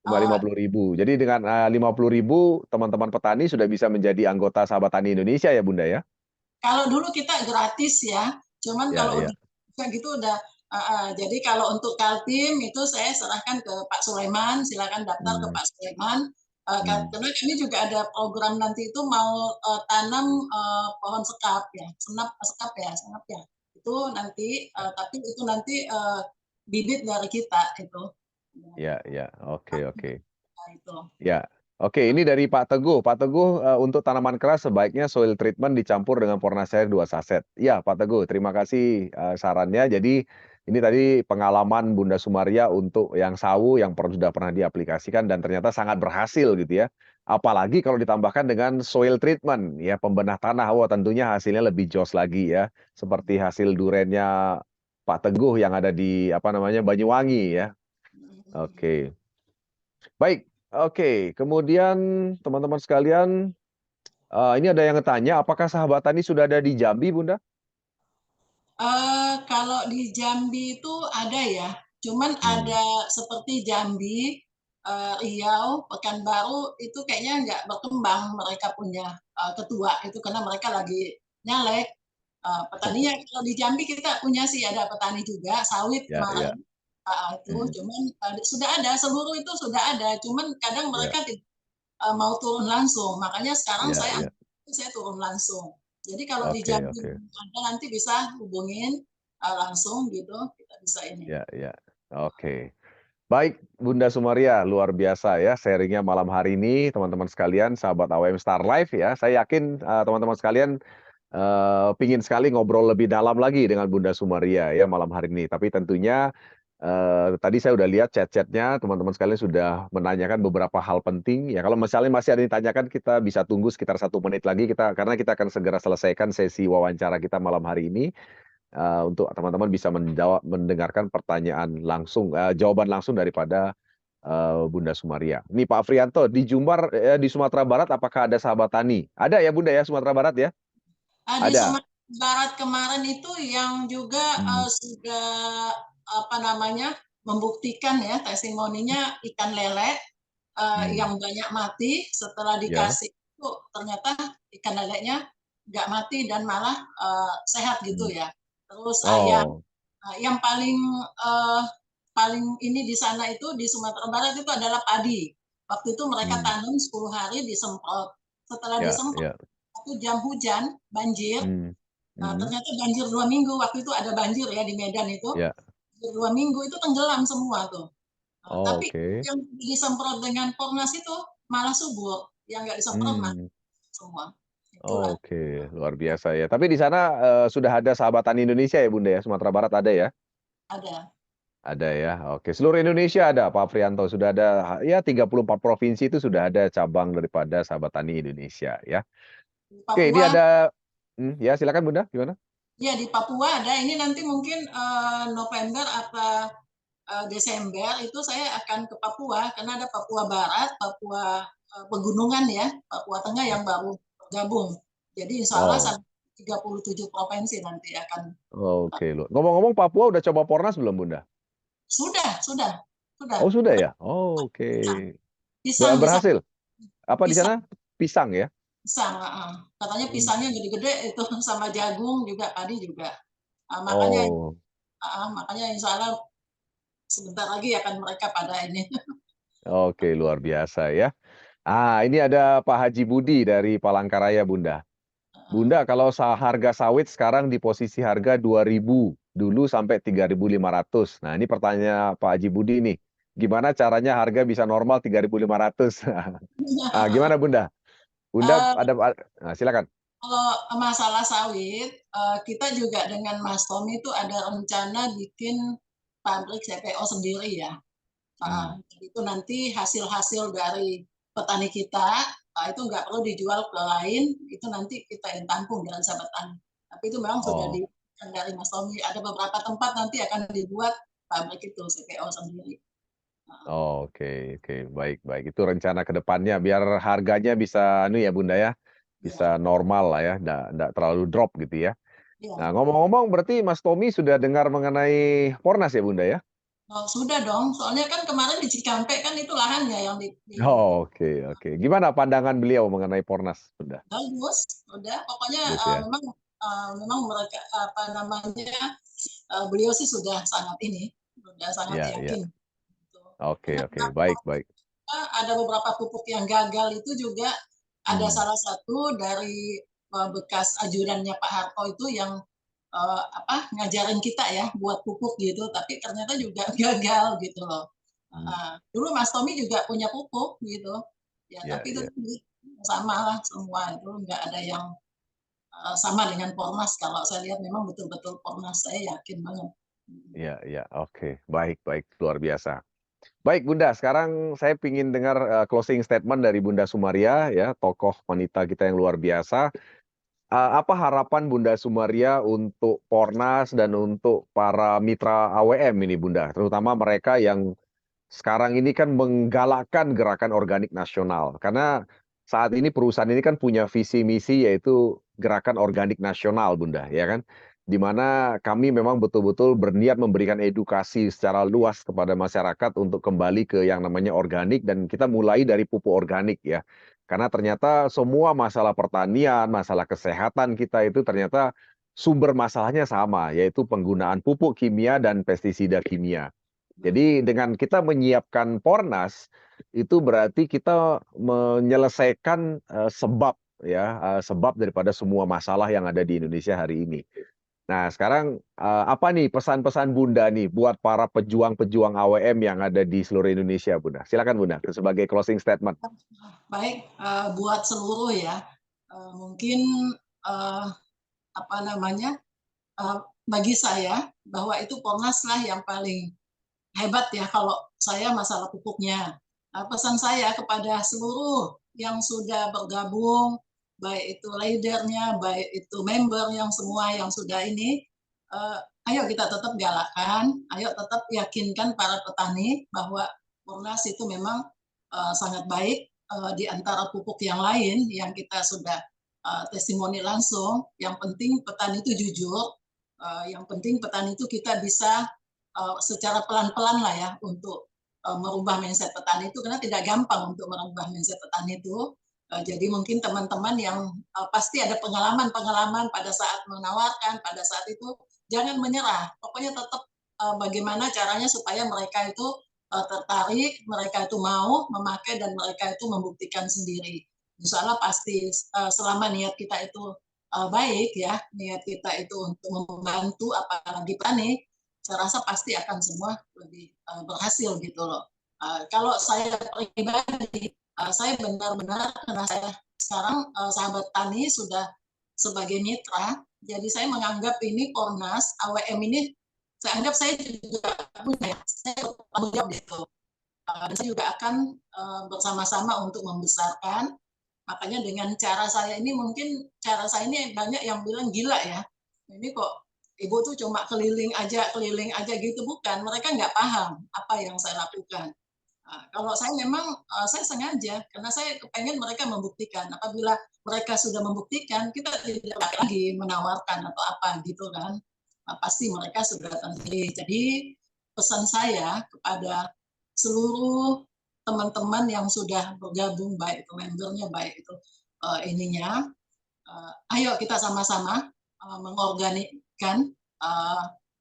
Cuma 50.000. Jadi dengan 50.000 teman-teman petani sudah bisa menjadi anggota Sahabat Tani Indonesia ya Bunda ya? Kalau dulu kita gratis ya, cuman Ya, kalau ya. udah gitu udah. Jadi kalau untuk Kaltim itu saya serahkan ke Pak Sulaiman, silakan daftar ke Hmm, Pak Sulaiman. hmm. Karena kami juga ada program nanti itu mau tanam pohon sekap ya, senap ya. Itu nanti, tapi itu nanti bibit dari kita itu. Ya, ya. Oke, oke. Nah, itu. Ya, oke. Ini dari Pak Teguh. Pak Teguh, untuk tanaman keras sebaiknya soil treatment dicampur dengan Fornaseair 2 saset. Ya, Pak Teguh, terima kasih sarannya. Jadi ini tadi pengalaman Bunda Sumaria untuk yang sawu yang sudah pernah diaplikasikan dan ternyata sangat berhasil gitu ya. Apalagi kalau ditambahkan dengan soil treatment, ya pembenah tanah. Wah, tentunya hasilnya lebih jos lagi ya. Seperti hasil durennya Pak Teguh yang ada di apa namanya Banyuwangi ya. Oke. Baik, oke. Kemudian teman-teman sekalian, ini ada yang tanya, apakah Sahabat Tani sudah ada di Jambi, Bunda? Kalau di Jambi itu ada ya, cuman Hmm, ada seperti Jambi, Riau, Pekanbaru itu kayaknya nggak berkembang mereka punya ketua itu karena mereka lagi nyalek. Petaninya kalau di Jambi kita punya sih ada petani juga sawit ya, ya. kemarin itu, Hmm, cuman sudah ada seluruh itu sudah ada, cuman kadang ya, mereka mau turun langsung. Makanya sekarang ya, ya. saya turun langsung. Jadi kalau di Oke, Jambi oke. Anda nanti bisa hubungin langsung gitu, kita bisa ini. Ya, ya. Oke. Baik, Bunda Sumaria, luar biasa ya sharingnya malam hari ini, teman-teman sekalian, sahabat AWM Star Life ya. Saya yakin teman-teman sekalian pingin sekali ngobrol lebih dalam lagi dengan Bunda Sumaria ya malam hari ini. Tapi tentunya tadi saya udah lihat chat-chatnya, teman-teman sekalian sudah menanyakan beberapa hal penting. Ya kalau misalnya masih ada yang ditanyakan, kita bisa tunggu sekitar 1 menit lagi karena kita akan segera selesaikan sesi wawancara kita malam hari ini. Untuk teman-teman bisa mendengarkan pertanyaan langsung, jawaban langsung daripada Bunda Sumaria. Ini Pak Afrianto, di Jumbar, di Sumatera Barat, apakah ada Sahabat Tani? Ada ya Bunda ya, Sumatera Barat ya? Di Ada. Sumatera Barat kemarin itu yang juga Hmm, sudah apa namanya membuktikan ya testimoninya ikan lele hmm. yang banyak mati setelah Ya. dikasih itu ternyata ikan lelenya nggak mati dan malah sehat gitu Hmm. ya. Terus ayam. Oh. Yang paling ini di sana itu di Sumatera Barat itu adalah padi. Waktu itu mereka Hmm. tanam 10 hari disemprot. Setelah Ya, disemprot, ya. satu jam hujan, banjir. Hmm. Mhm. Ternyata banjir 2 minggu. Waktu itu ada banjir ya di Medan itu. Ya. Banjir 2 minggu itu tenggelam semua tuh. Oh, Tapi oke. yang disemprot dengan Pornas itu malah subur. Yang nggak disemprot mati Hmm. semua. Itulah. Oke, luar biasa ya. Tapi di sana, sudah ada Sahabat Tani Indonesia ya, Bunda ya? Sumatera Barat ada ya? Ada. Ada ya, oke. Seluruh Indonesia ada, Pak Afrianto. Sudah ada, ya 34 provinsi itu sudah ada cabang daripada Sahabat Tani Indonesia ya. Di Oke, ini Papua ada ya silakan Bunda, gimana? ya di Papua ada. Ini nanti mungkin November atau Desember itu saya akan ke Papua karena ada Papua Barat, Papua Pegunungan ya, Papua Tengah yang baru bergabung. Jadi insya Allah Oh, 37 provinsi nanti akan. oke loh. Ngomong-ngomong Papua udah coba Pornas belum, Bunda? Sudah. Oh, sudah ya? Oh, oke. Pisang, pisang bisa Berhasil? Apa di pisang, sana? Pisang ya? pisang. Katanya Hmm. pisangnya gede-gede itu sama jagung juga, padi juga. Makanya Oh. makanya insya Allah sebentar lagi akan mereka pada ini. Oke, luar biasa ya. Ini ada Pak Haji Budi dari Palangkaraya, Bunda. Bunda, kalau harga sawit sekarang di posisi harga 2.000 dulu sampai 3.500. Nah, ini pertanyaan Pak Haji Budi nih. Gimana caranya harga bisa normal 3.500? Gimana Bunda? Bunda Eh, silakan. Kalau masalah sawit, kita juga dengan Mas Tommy itu ada rencana bikin pabrik CPO sendiri ya. Hmm. Jadi itu nanti hasil-hasil dari petani kita itu nggak perlu dijual ke lain, itu nanti kita yang tampung dengan sahabat tani. Tapi itu memang sudah Oh. dari Mas Tommy. Ada beberapa tempat nanti akan dibuat pabrik itu CPO sendiri. Oh, oke, oke, baik, baik. Itu rencana ke depannya biar harganya bisa ya Bunda ya, Ya, bisa normal lah ya, nggak terlalu drop gitu ya. Nah, ya. ngomong-ngomong berarti Mas Tommy sudah dengar mengenai Pornas ya Bunda ya? Oh, sudah dong, soalnya kan kemarin di Cikampek kan itu lahannya yang Oh, oke, oke. Gimana pandangan beliau mengenai Pornas, Bunda? bagus, udah pokoknya Bagus ya. memang mereka apa namanya beliau sih sudah sangat ini, sudah sangat Iya, iya. yakin. Gitu. Oke, Karena oke. Baik, baik. ada beberapa pupuk yang gagal itu juga ada Hmm. salah satu dari bekas ajudannya Pak Harto itu yang ngajarin kita ya buat pupuk gitu, tapi ternyata juga gagal gitu loh. Hmm. Dulu Mas Tommy juga punya pupuk gitu, ya Iya, tapi itu iya. sama lah semua itu nggak ada yang sama dengan Pornas. Kalau saya lihat memang betul-betul Pornas saya yakin banget. Iya, iya. Oke. Baik, baik. Luar biasa. Baik Bunda, sekarang saya ingin dengar closing statement dari Bunda Sumaria ya, tokoh wanita kita yang luar biasa. Apa harapan Bunda Sumaria untuk Pornas dan untuk para mitra AWM ini Bunda, terutama mereka yang sekarang ini kan menggalakkan gerakan organik nasional. Karena saat ini perusahaan ini kan punya visi misi yaitu gerakan organik nasional Bunda, ya kan? Di mana kami memang betul-betul berniat memberikan edukasi secara luas kepada masyarakat untuk kembali ke yang namanya organik dan kita mulai dari pupuk organik ya. Karena ternyata semua masalah pertanian, masalah kesehatan kita itu ternyata sumber masalahnya sama, yaitu penggunaan pupuk kimia dan pestisida kimia. Jadi dengan kita menyiapkan Pornas, itu berarti kita menyelesaikan, sebab ya, sebab daripada semua masalah yang ada di Indonesia hari ini. Nah sekarang, apa nih pesan-pesan Bunda nih buat para pejuang-pejuang AWM yang ada di seluruh Indonesia Bunda? Silakan Bunda, sebagai closing statement. Baik, buat seluruh ya, mungkin uh, apa namanya, bagi saya bahwa itu Pornas lah yang paling hebat ya kalau saya masalah pupuknya. Pesan saya kepada seluruh yang sudah bergabung, baik itu leadernya, baik itu member yang semua yang sudah ini, ayo kita tetap galakan, ayo tetap yakinkan para petani bahwa Pornas itu memang sangat baik di antara pupuk yang lain yang kita sudah testimoni langsung. Yang penting petani itu jujur, yang penting petani itu kita bisa secara pelan-pelan lah ya untuk merubah mindset petani itu karena tidak gampang untuk merubah mindset petani itu. Jadi mungkin teman-teman yang pasti ada pengalaman-pengalaman pada saat menawarkan, pada saat itu jangan menyerah. Pokoknya tetap bagaimana caranya supaya mereka itu tertarik, mereka itu mau memakai dan mereka itu membuktikan sendiri. Insya Allah pasti selama niat kita itu baik ya, niat kita itu untuk membantu apalagi petani, saya rasa pasti akan semua lebih berhasil gitu loh. Kalau saya pribadi, saya benar-benar karena saya sekarang sahabat tani sudah sebagai mitra, jadi saya menganggap ini Pornas AWM ini, saya anggap saya juga punya, saya bertanggung jawab gitu. Dan saya juga akan bersama-sama untuk membesarkan. Makanya dengan cara saya ini mungkin cara saya ini banyak yang bilang gila ya. Ini kok ibu tuh cuma keliling aja gitu bukan. Mereka nggak paham apa yang saya lakukan. Kalau saya memang saya sengaja karena saya kepengen mereka membuktikan. Apabila mereka sudah membuktikan, kita tidak lagi menawarkan atau apa gitu kan. Pasti mereka sudah terpilih. Jadi pesan saya kepada seluruh teman-teman yang sudah bergabung, baik itu membernya, baik itu ininya, ayo kita sama-sama mengorganikan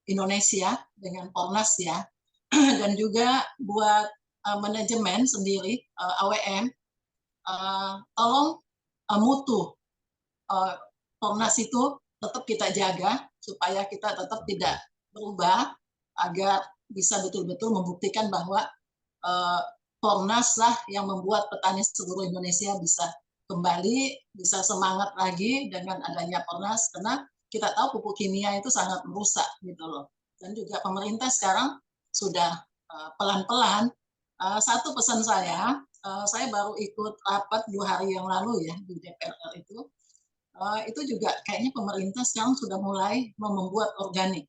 Indonesia dengan Pornas ya, dan juga buat manajemen sendiri AWM, tolong mutu Pornas itu tetap kita jaga supaya kita tetap tidak berubah agar bisa betul-betul membuktikan bahwa Pornas lah yang membuat petani seluruh Indonesia bisa kembali, bisa semangat lagi dengan adanya Pornas karena kita tahu pupuk kimia itu sangat merusak gitu loh. Dan juga pemerintah sekarang sudah pelan-pelan. Satu pesan saya baru ikut rapat 2 hari yang lalu ya di DPR itu. itu juga kayaknya pemerintah sekarang sudah mulai membuat organik.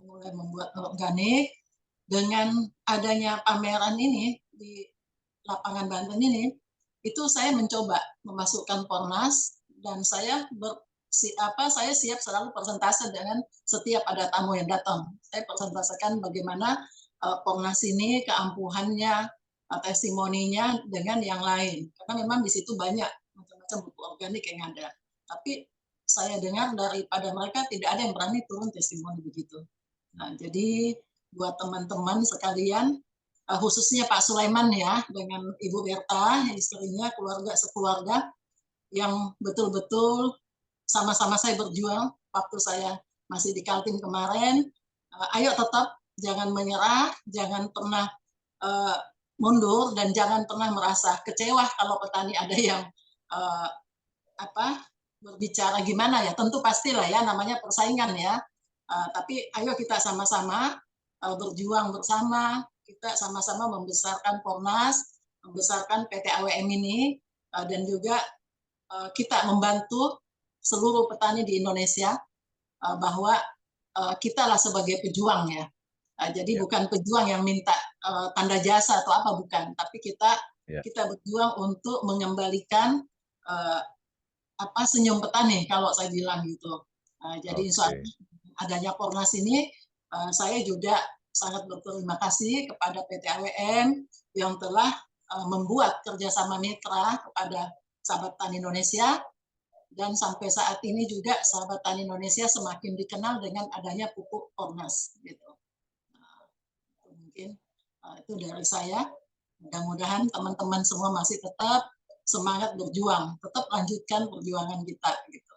Mulai membuat organik dengan adanya pameran ini di lapangan Banten ini, itu saya mencoba memasukkan Pornas dan saya saya siap selalu persentase dengan setiap ada tamu yang datang. Saya persentasekan bagaimana Pornas ini keampuhannya, testimoninya dengan yang lain. Karena memang di situ banyak macam-macam buku organik yang ada. Tapi saya dengar daripada mereka tidak ada yang berani turun testimoni begitu. Nah, jadi buat teman-teman sekalian, khususnya Pak Sulaiman ya, dengan Ibu Berta, istrinya, keluarga sekeluarga, yang betul-betul sama-sama saya berjuang waktu saya masih di Kaltim kemarin. Ayo tetap jangan menyerah, jangan pernah mundur, dan jangan pernah merasa kecewa kalau petani ada yang berbicara gimana ya. Tentu pastilah ya, namanya persaingan ya. Tapi ayo kita sama-sama berjuang bersama, kita sama-sama membesarkan Pornas, membesarkan PT AWM ini, dan juga kita membantu seluruh petani di Indonesia bahwa kita lah sebagai pejuang ya. Jadi bukan pejuang yang minta tanda jasa atau apa, bukan, tapi kita berjuang untuk mengembalikan senyum petani kalau saya bilang gitu. Jadi insya Allah adanya Pornas ini, saya juga sangat berterima kasih kepada PT AWM yang telah membuat kerjasama mitra kepada sahabat tani Indonesia, dan sampai saat ini juga sahabat tani Indonesia semakin dikenal dengan adanya pupuk Pornas. Gitu. Mungkin itu dari saya. Mudah-mudahan teman-teman semua masih tetap semangat berjuang, tetap lanjutkan perjuangan kita. Gitu.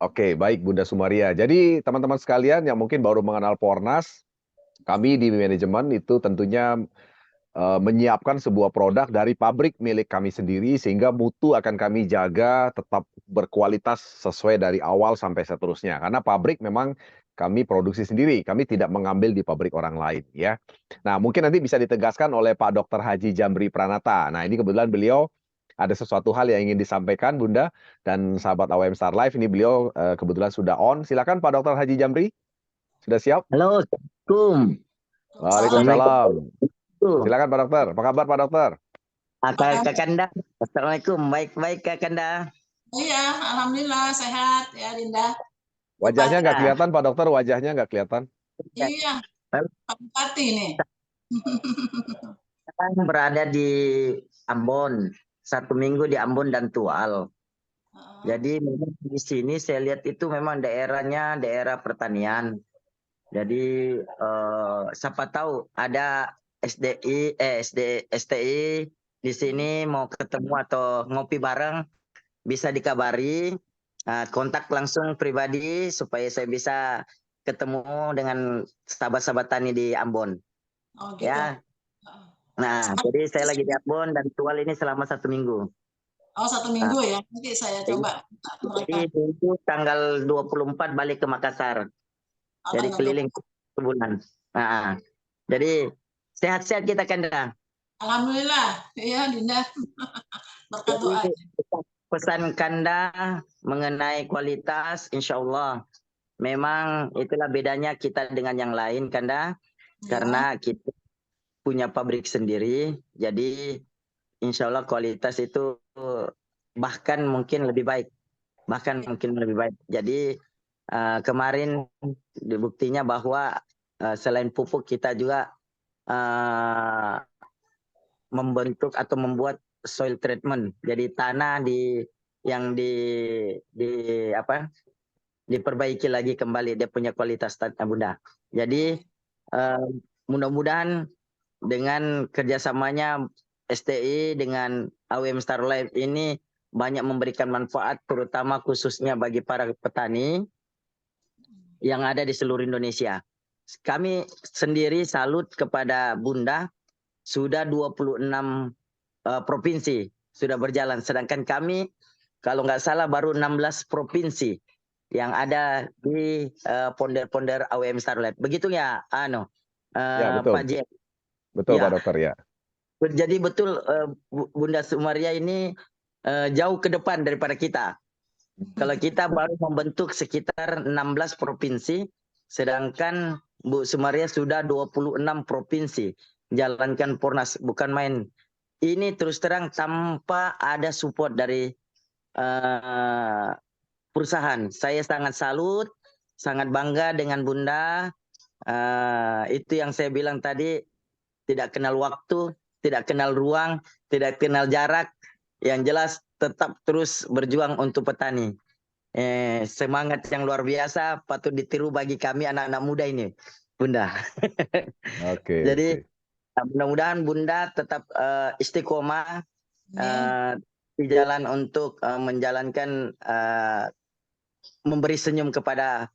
Oke, baik Bunda Sumaria. Jadi teman-teman sekalian yang mungkin baru mengenal Pornas, kami di manajemen itu tentunya menyiapkan sebuah produk dari pabrik milik kami sendiri sehingga mutu akan kami jaga tetap berkualitas sesuai dari awal sampai seterusnya. Karena pabrik memang kami produksi sendiri, kami tidak mengambil di pabrik orang lain ya. Nah, mungkin nanti bisa ditegaskan oleh Pak Dr. Haji Jamri Pranata. Nah, ini kebetulan beliau ada sesuatu hal yang ingin disampaikan Bunda dan sahabat AWM Star Live, ini beliau kebetulan sudah on. Silakan Pak Dr. Haji Jamri. Sudah siap? Halo, Assalamualaikum. Waalaikumsalam. Silakan Pak Dokter. Apa kabar Pak Dokter? Kak Kanda. Assalamualaikum. Baik-baik Kak Kanda. Iya, alhamdulillah sehat ya Dinda. Wajahnya nggak kelihatan Pak Dokter, wajahnya nggak kelihatan. Iya, Pak Bupati nih. Saya berada di Ambon, 1 minggu di Ambon dan Tual. Jadi di sini saya lihat itu memang daerahnya daerah pertanian. Jadi siapa tahu ada STI di sini mau ketemu atau ngopi bareng, bisa dikabari, kontak langsung pribadi supaya saya bisa ketemu dengan sahabat-sahabat tani di Ambon. Oh gitu. Ya. Nah, jadi saya lagi di Ambon dan Tual ini selama 1 minggu. Oh 1 minggu ya, nanti saya coba. Jadi itu tanggal 24 balik ke Makassar. Jadi keliling sebulan. Nah, jadi sehat-sehat kita Kanda. Alhamdulillah, iya Dinda. Berkat doa. Pesan Kanda mengenai kualitas, insya Allah memang itulah bedanya kita dengan yang lain Kanda, karena kita punya pabrik sendiri, jadi insya Allah kualitas itu bahkan mungkin lebih baik, Jadi kemarin dibuktinya bahwa selain pupuk kita juga membentuk atau membuat soil treatment. Jadi tanah yang diperbaiki lagi kembali dia punya kualitas tanah Bunda. Jadi mudah-mudahan dengan kerjasamanya STI dengan AWM Star Life ini banyak memberikan manfaat, terutama khususnya bagi para petani yang ada di seluruh Indonesia. Kami sendiri salut kepada Bunda, sudah 26 provinsi sudah berjalan, sedangkan kami kalau nggak salah baru 16 provinsi yang ada di ponder-ponder AWM Star Life. Begitu ya, ya, betul. Pak J. Betul ya. Pak Dokter ya. Jadi betul Bunda Sumaria ini jauh ke depan daripada kita. Kalau kita baru membentuk sekitar 16 provinsi, sedangkan Bu Sumaria sudah 26 provinsi jalankan Pornas, bukan main. Ini terus terang tanpa ada support dari perusahaan. Saya sangat salut, sangat bangga dengan Bunda. Itu yang saya bilang tadi, tidak kenal waktu, tidak kenal ruang, tidak kenal jarak. Yang jelas tetap terus berjuang untuk petani. Semangat yang luar biasa, patut ditiru bagi kami anak-anak muda ini, Bunda. Oke, Jadi oke. mudah-mudahan Bunda tetap istiqomah Amin. di jalan untuk menjalankan memberi senyum kepada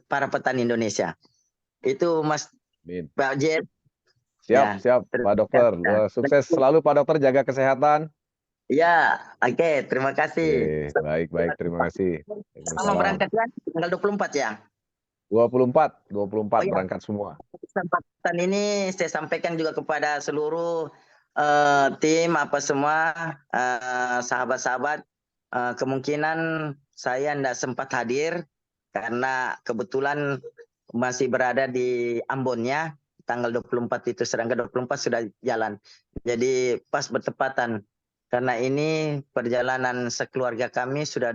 para petani Indonesia. Itu Mas Amin. Pak JS. Siap, Ya, siap, Pak Dokter. Sukses selalu Pak Dokter, jaga kesehatan. ya, oke, terima kasih. Oke, baik, terima kasih. Sama Waalaikumsalam. berangkat kan tanggal 24 ya? 24 Oh ya, berangkat semua. kesempatan ini saya sampaikan juga kepada seluruh tim apa semua sahabat-sahabat, kemungkinan saya tidak sempat hadir karena kebetulan masih berada di Ambonnya tanggal 24 itu, sedangkan 24 sudah jalan. Jadi pas bertepatan karena ini perjalanan sekeluarga kami sudah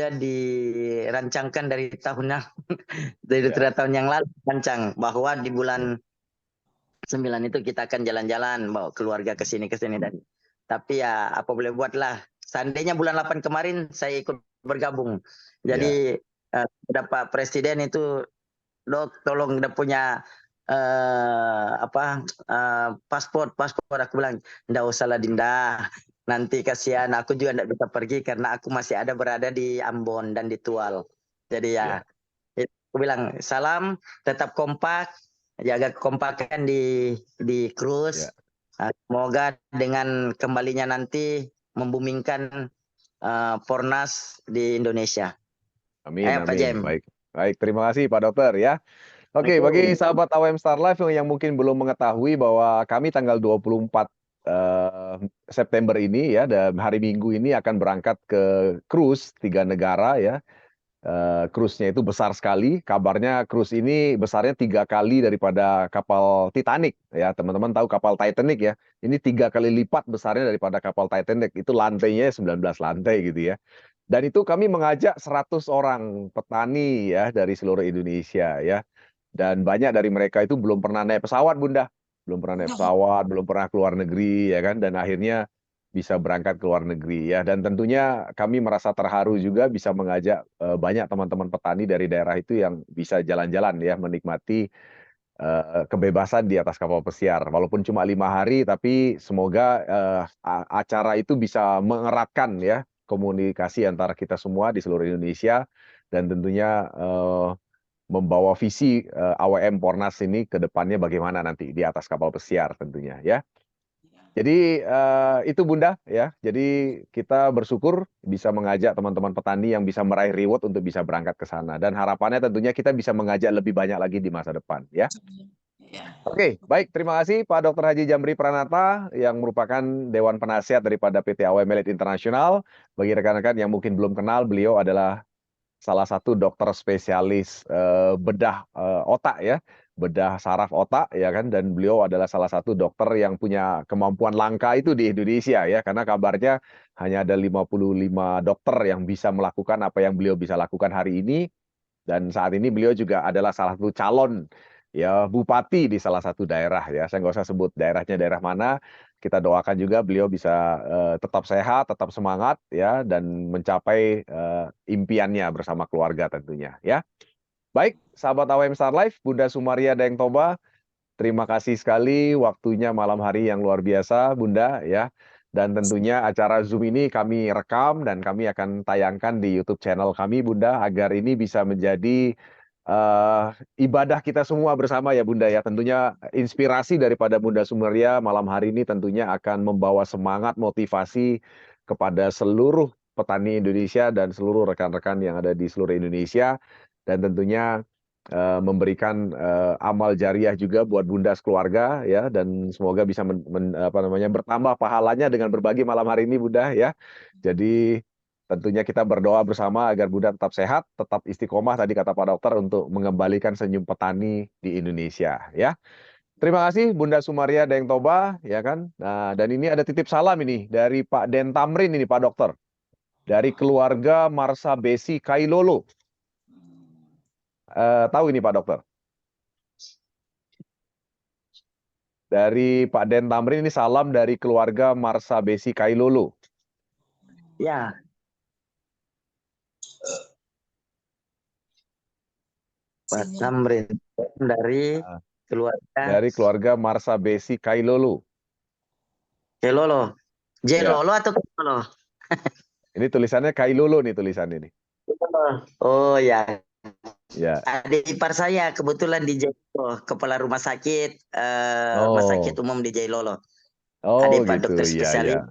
dirancangkan dari tahun dari Ya. 3 tahun yang lalu, rancang bahwa di bulan 9 itu kita akan jalan-jalan bawa keluarga ke sini dan tapi ya apa boleh buatlah. Seandainya bulan 8 kemarin saya ikut bergabung. Jadi ada Pak Presiden itu, Dok, tolong udah punya paspor. Aku bilang, enggak usah lah Dinda. Nanti kasihan, aku juga enggak bisa pergi karena aku masih ada berada di Ambon dan di Tual. Jadi ya, aku bilang salam, tetap kompak, jaga kekompakan di cruise. Semoga dengan kembalinya nanti membumingkan Pornas di Indonesia. Amin, Pak amin. Jem. Baik, terima kasih Pak Dokter ya. Oke, bagi sahabat AWM Star Life yang mungkin belum mengetahui bahwa kami tanggal 24 September ini ya, dan hari Minggu ini akan berangkat ke cruise 3 negara ya. Cruise-nya itu besar sekali. Kabarnya cruise ini besarnya 3 kali daripada kapal Titanic ya. Teman-teman tahu kapal Titanic ya. Ini 3 kali lipat besarnya daripada kapal Titanic. Itu lantainya 19 lantai gitu ya. Dan itu kami mengajak 100 orang petani ya dari seluruh Indonesia ya. Dan banyak dari mereka itu belum pernah naik pesawat, Bunda. Belum pernah naik pesawat, belum pernah keluar negeri ya kan, dan akhirnya bisa berangkat ke luar negeri ya. Dan tentunya kami merasa terharu juga bisa mengajak banyak teman-teman petani dari daerah itu yang bisa jalan-jalan ya, menikmati kebebasan di atas kapal pesiar. Walaupun cuma 5 hari, tapi semoga acara itu bisa mengeratkan ya komunikasi antara kita semua di seluruh Indonesia, dan tentunya membawa visi AWM Pornas ini ke depannya bagaimana nanti di atas kapal pesiar tentunya ya. Jadi itu Bunda ya. Jadi kita bersyukur bisa mengajak teman-teman petani yang bisa meraih reward untuk bisa berangkat ke sana, dan harapannya tentunya kita bisa mengajak lebih banyak lagi di masa depan ya. Oke, baik, terima kasih Pak Dr. Haji Jamri Pranata yang merupakan Dewan Penasihat daripada PT AWM Elite International. Bagi rekan-rekan yang mungkin belum kenal, beliau adalah salah satu dokter spesialis bedah otak ya, bedah saraf otak ya kan, dan beliau adalah salah satu dokter yang punya kemampuan langka itu di Indonesia ya, karena kabarnya hanya ada 55 dokter yang bisa melakukan apa yang beliau bisa lakukan hari ini. Dan saat ini beliau juga adalah salah satu calon ya bupati di salah satu daerah ya. Saya nggak usah sebut daerahnya daerah mana. Kita doakan juga beliau bisa tetap sehat, tetap semangat ya, dan mencapai impiannya bersama keluarga tentunya ya. Baik, sahabat AWM Star Life, Bunda Sumaria Daeng Toba, terima kasih sekali waktunya malam hari yang luar biasa Bunda ya. Dan tentunya acara Zoom ini kami rekam dan kami akan tayangkan di YouTube channel kami Bunda, agar ini bisa menjadi ibadah kita semua bersama ya Bunda ya. Tentunya inspirasi daripada Bunda Sumaria malam hari ini tentunya akan membawa semangat motivasi kepada seluruh petani Indonesia dan seluruh rekan-rekan yang ada di seluruh Indonesia. Dan tentunya memberikan amal jariah juga buat Bunda sekeluarga ya, dan semoga bisa bertambah pahalanya dengan berbagi malam hari ini Bunda ya. Jadi tentunya kita berdoa bersama agar Bunda tetap sehat, tetap istiqomah tadi kata Pak Dokter untuk mengembalikan senyum petani di Indonesia ya. Terima kasih Bunda Sumaria Daeng Toba ya kan. Nah, dan ini ada titip salam ini dari Pak Den Tamrin ini Pak Dokter. Dari keluarga Marsa Besi Kailolo. Tahu ini Pak Dokter? Dari Pak Den Tamrin ini salam dari keluarga Marsa Besi Kailolo. Ya. Pak Tamrin dari keluarga Marsa Besi Kailolo. Jelolo. Jelolo atau Kailolo? Ini tulisannya Kailolo nih tulisannya ini. Oh ya. Ya. Adik ipar saya kebetulan di Jailolo, kepala rumah sakit rumah sakit umum di Jailolo. Oh Adik Pak gitu, dokter iya spesialis. ya.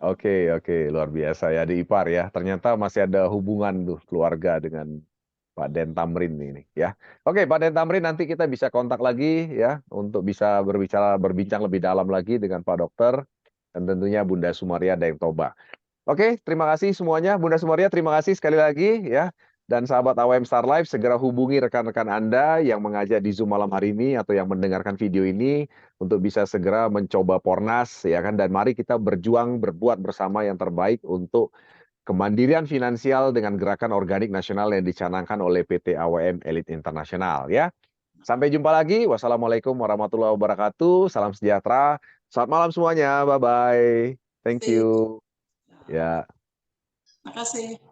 Oke, luar biasa ya adik ipar ya. Ternyata masih ada hubungan tuh keluarga dengan Pak Den Tamrin ini ya. Oke, Pak Den Tamrin nanti kita bisa kontak lagi ya untuk bisa berbincang lebih dalam lagi dengan Pak Dokter dan tentunya Bunda Sumaria Daeng Toba. Oke, terima kasih semuanya. Bunda Sumaria, terima kasih sekali lagi ya. Dan sahabat AWM Star Live, segera hubungi rekan-rekan Anda yang mengajak di Zoom malam hari ini atau yang mendengarkan video ini untuk bisa segera mencoba Pornas ya kan. Dan mari kita berjuang berbuat bersama yang terbaik untuk kemandirian finansial dengan gerakan organik nasional yang dicanangkan oleh PT AWM Elite Internasional ya. Sampai jumpa lagi. Wassalamualaikum warahmatullahi wabarakatuh. Salam sejahtera. Selamat malam semuanya. Bye-bye. Thank you. Ya. Terima kasih.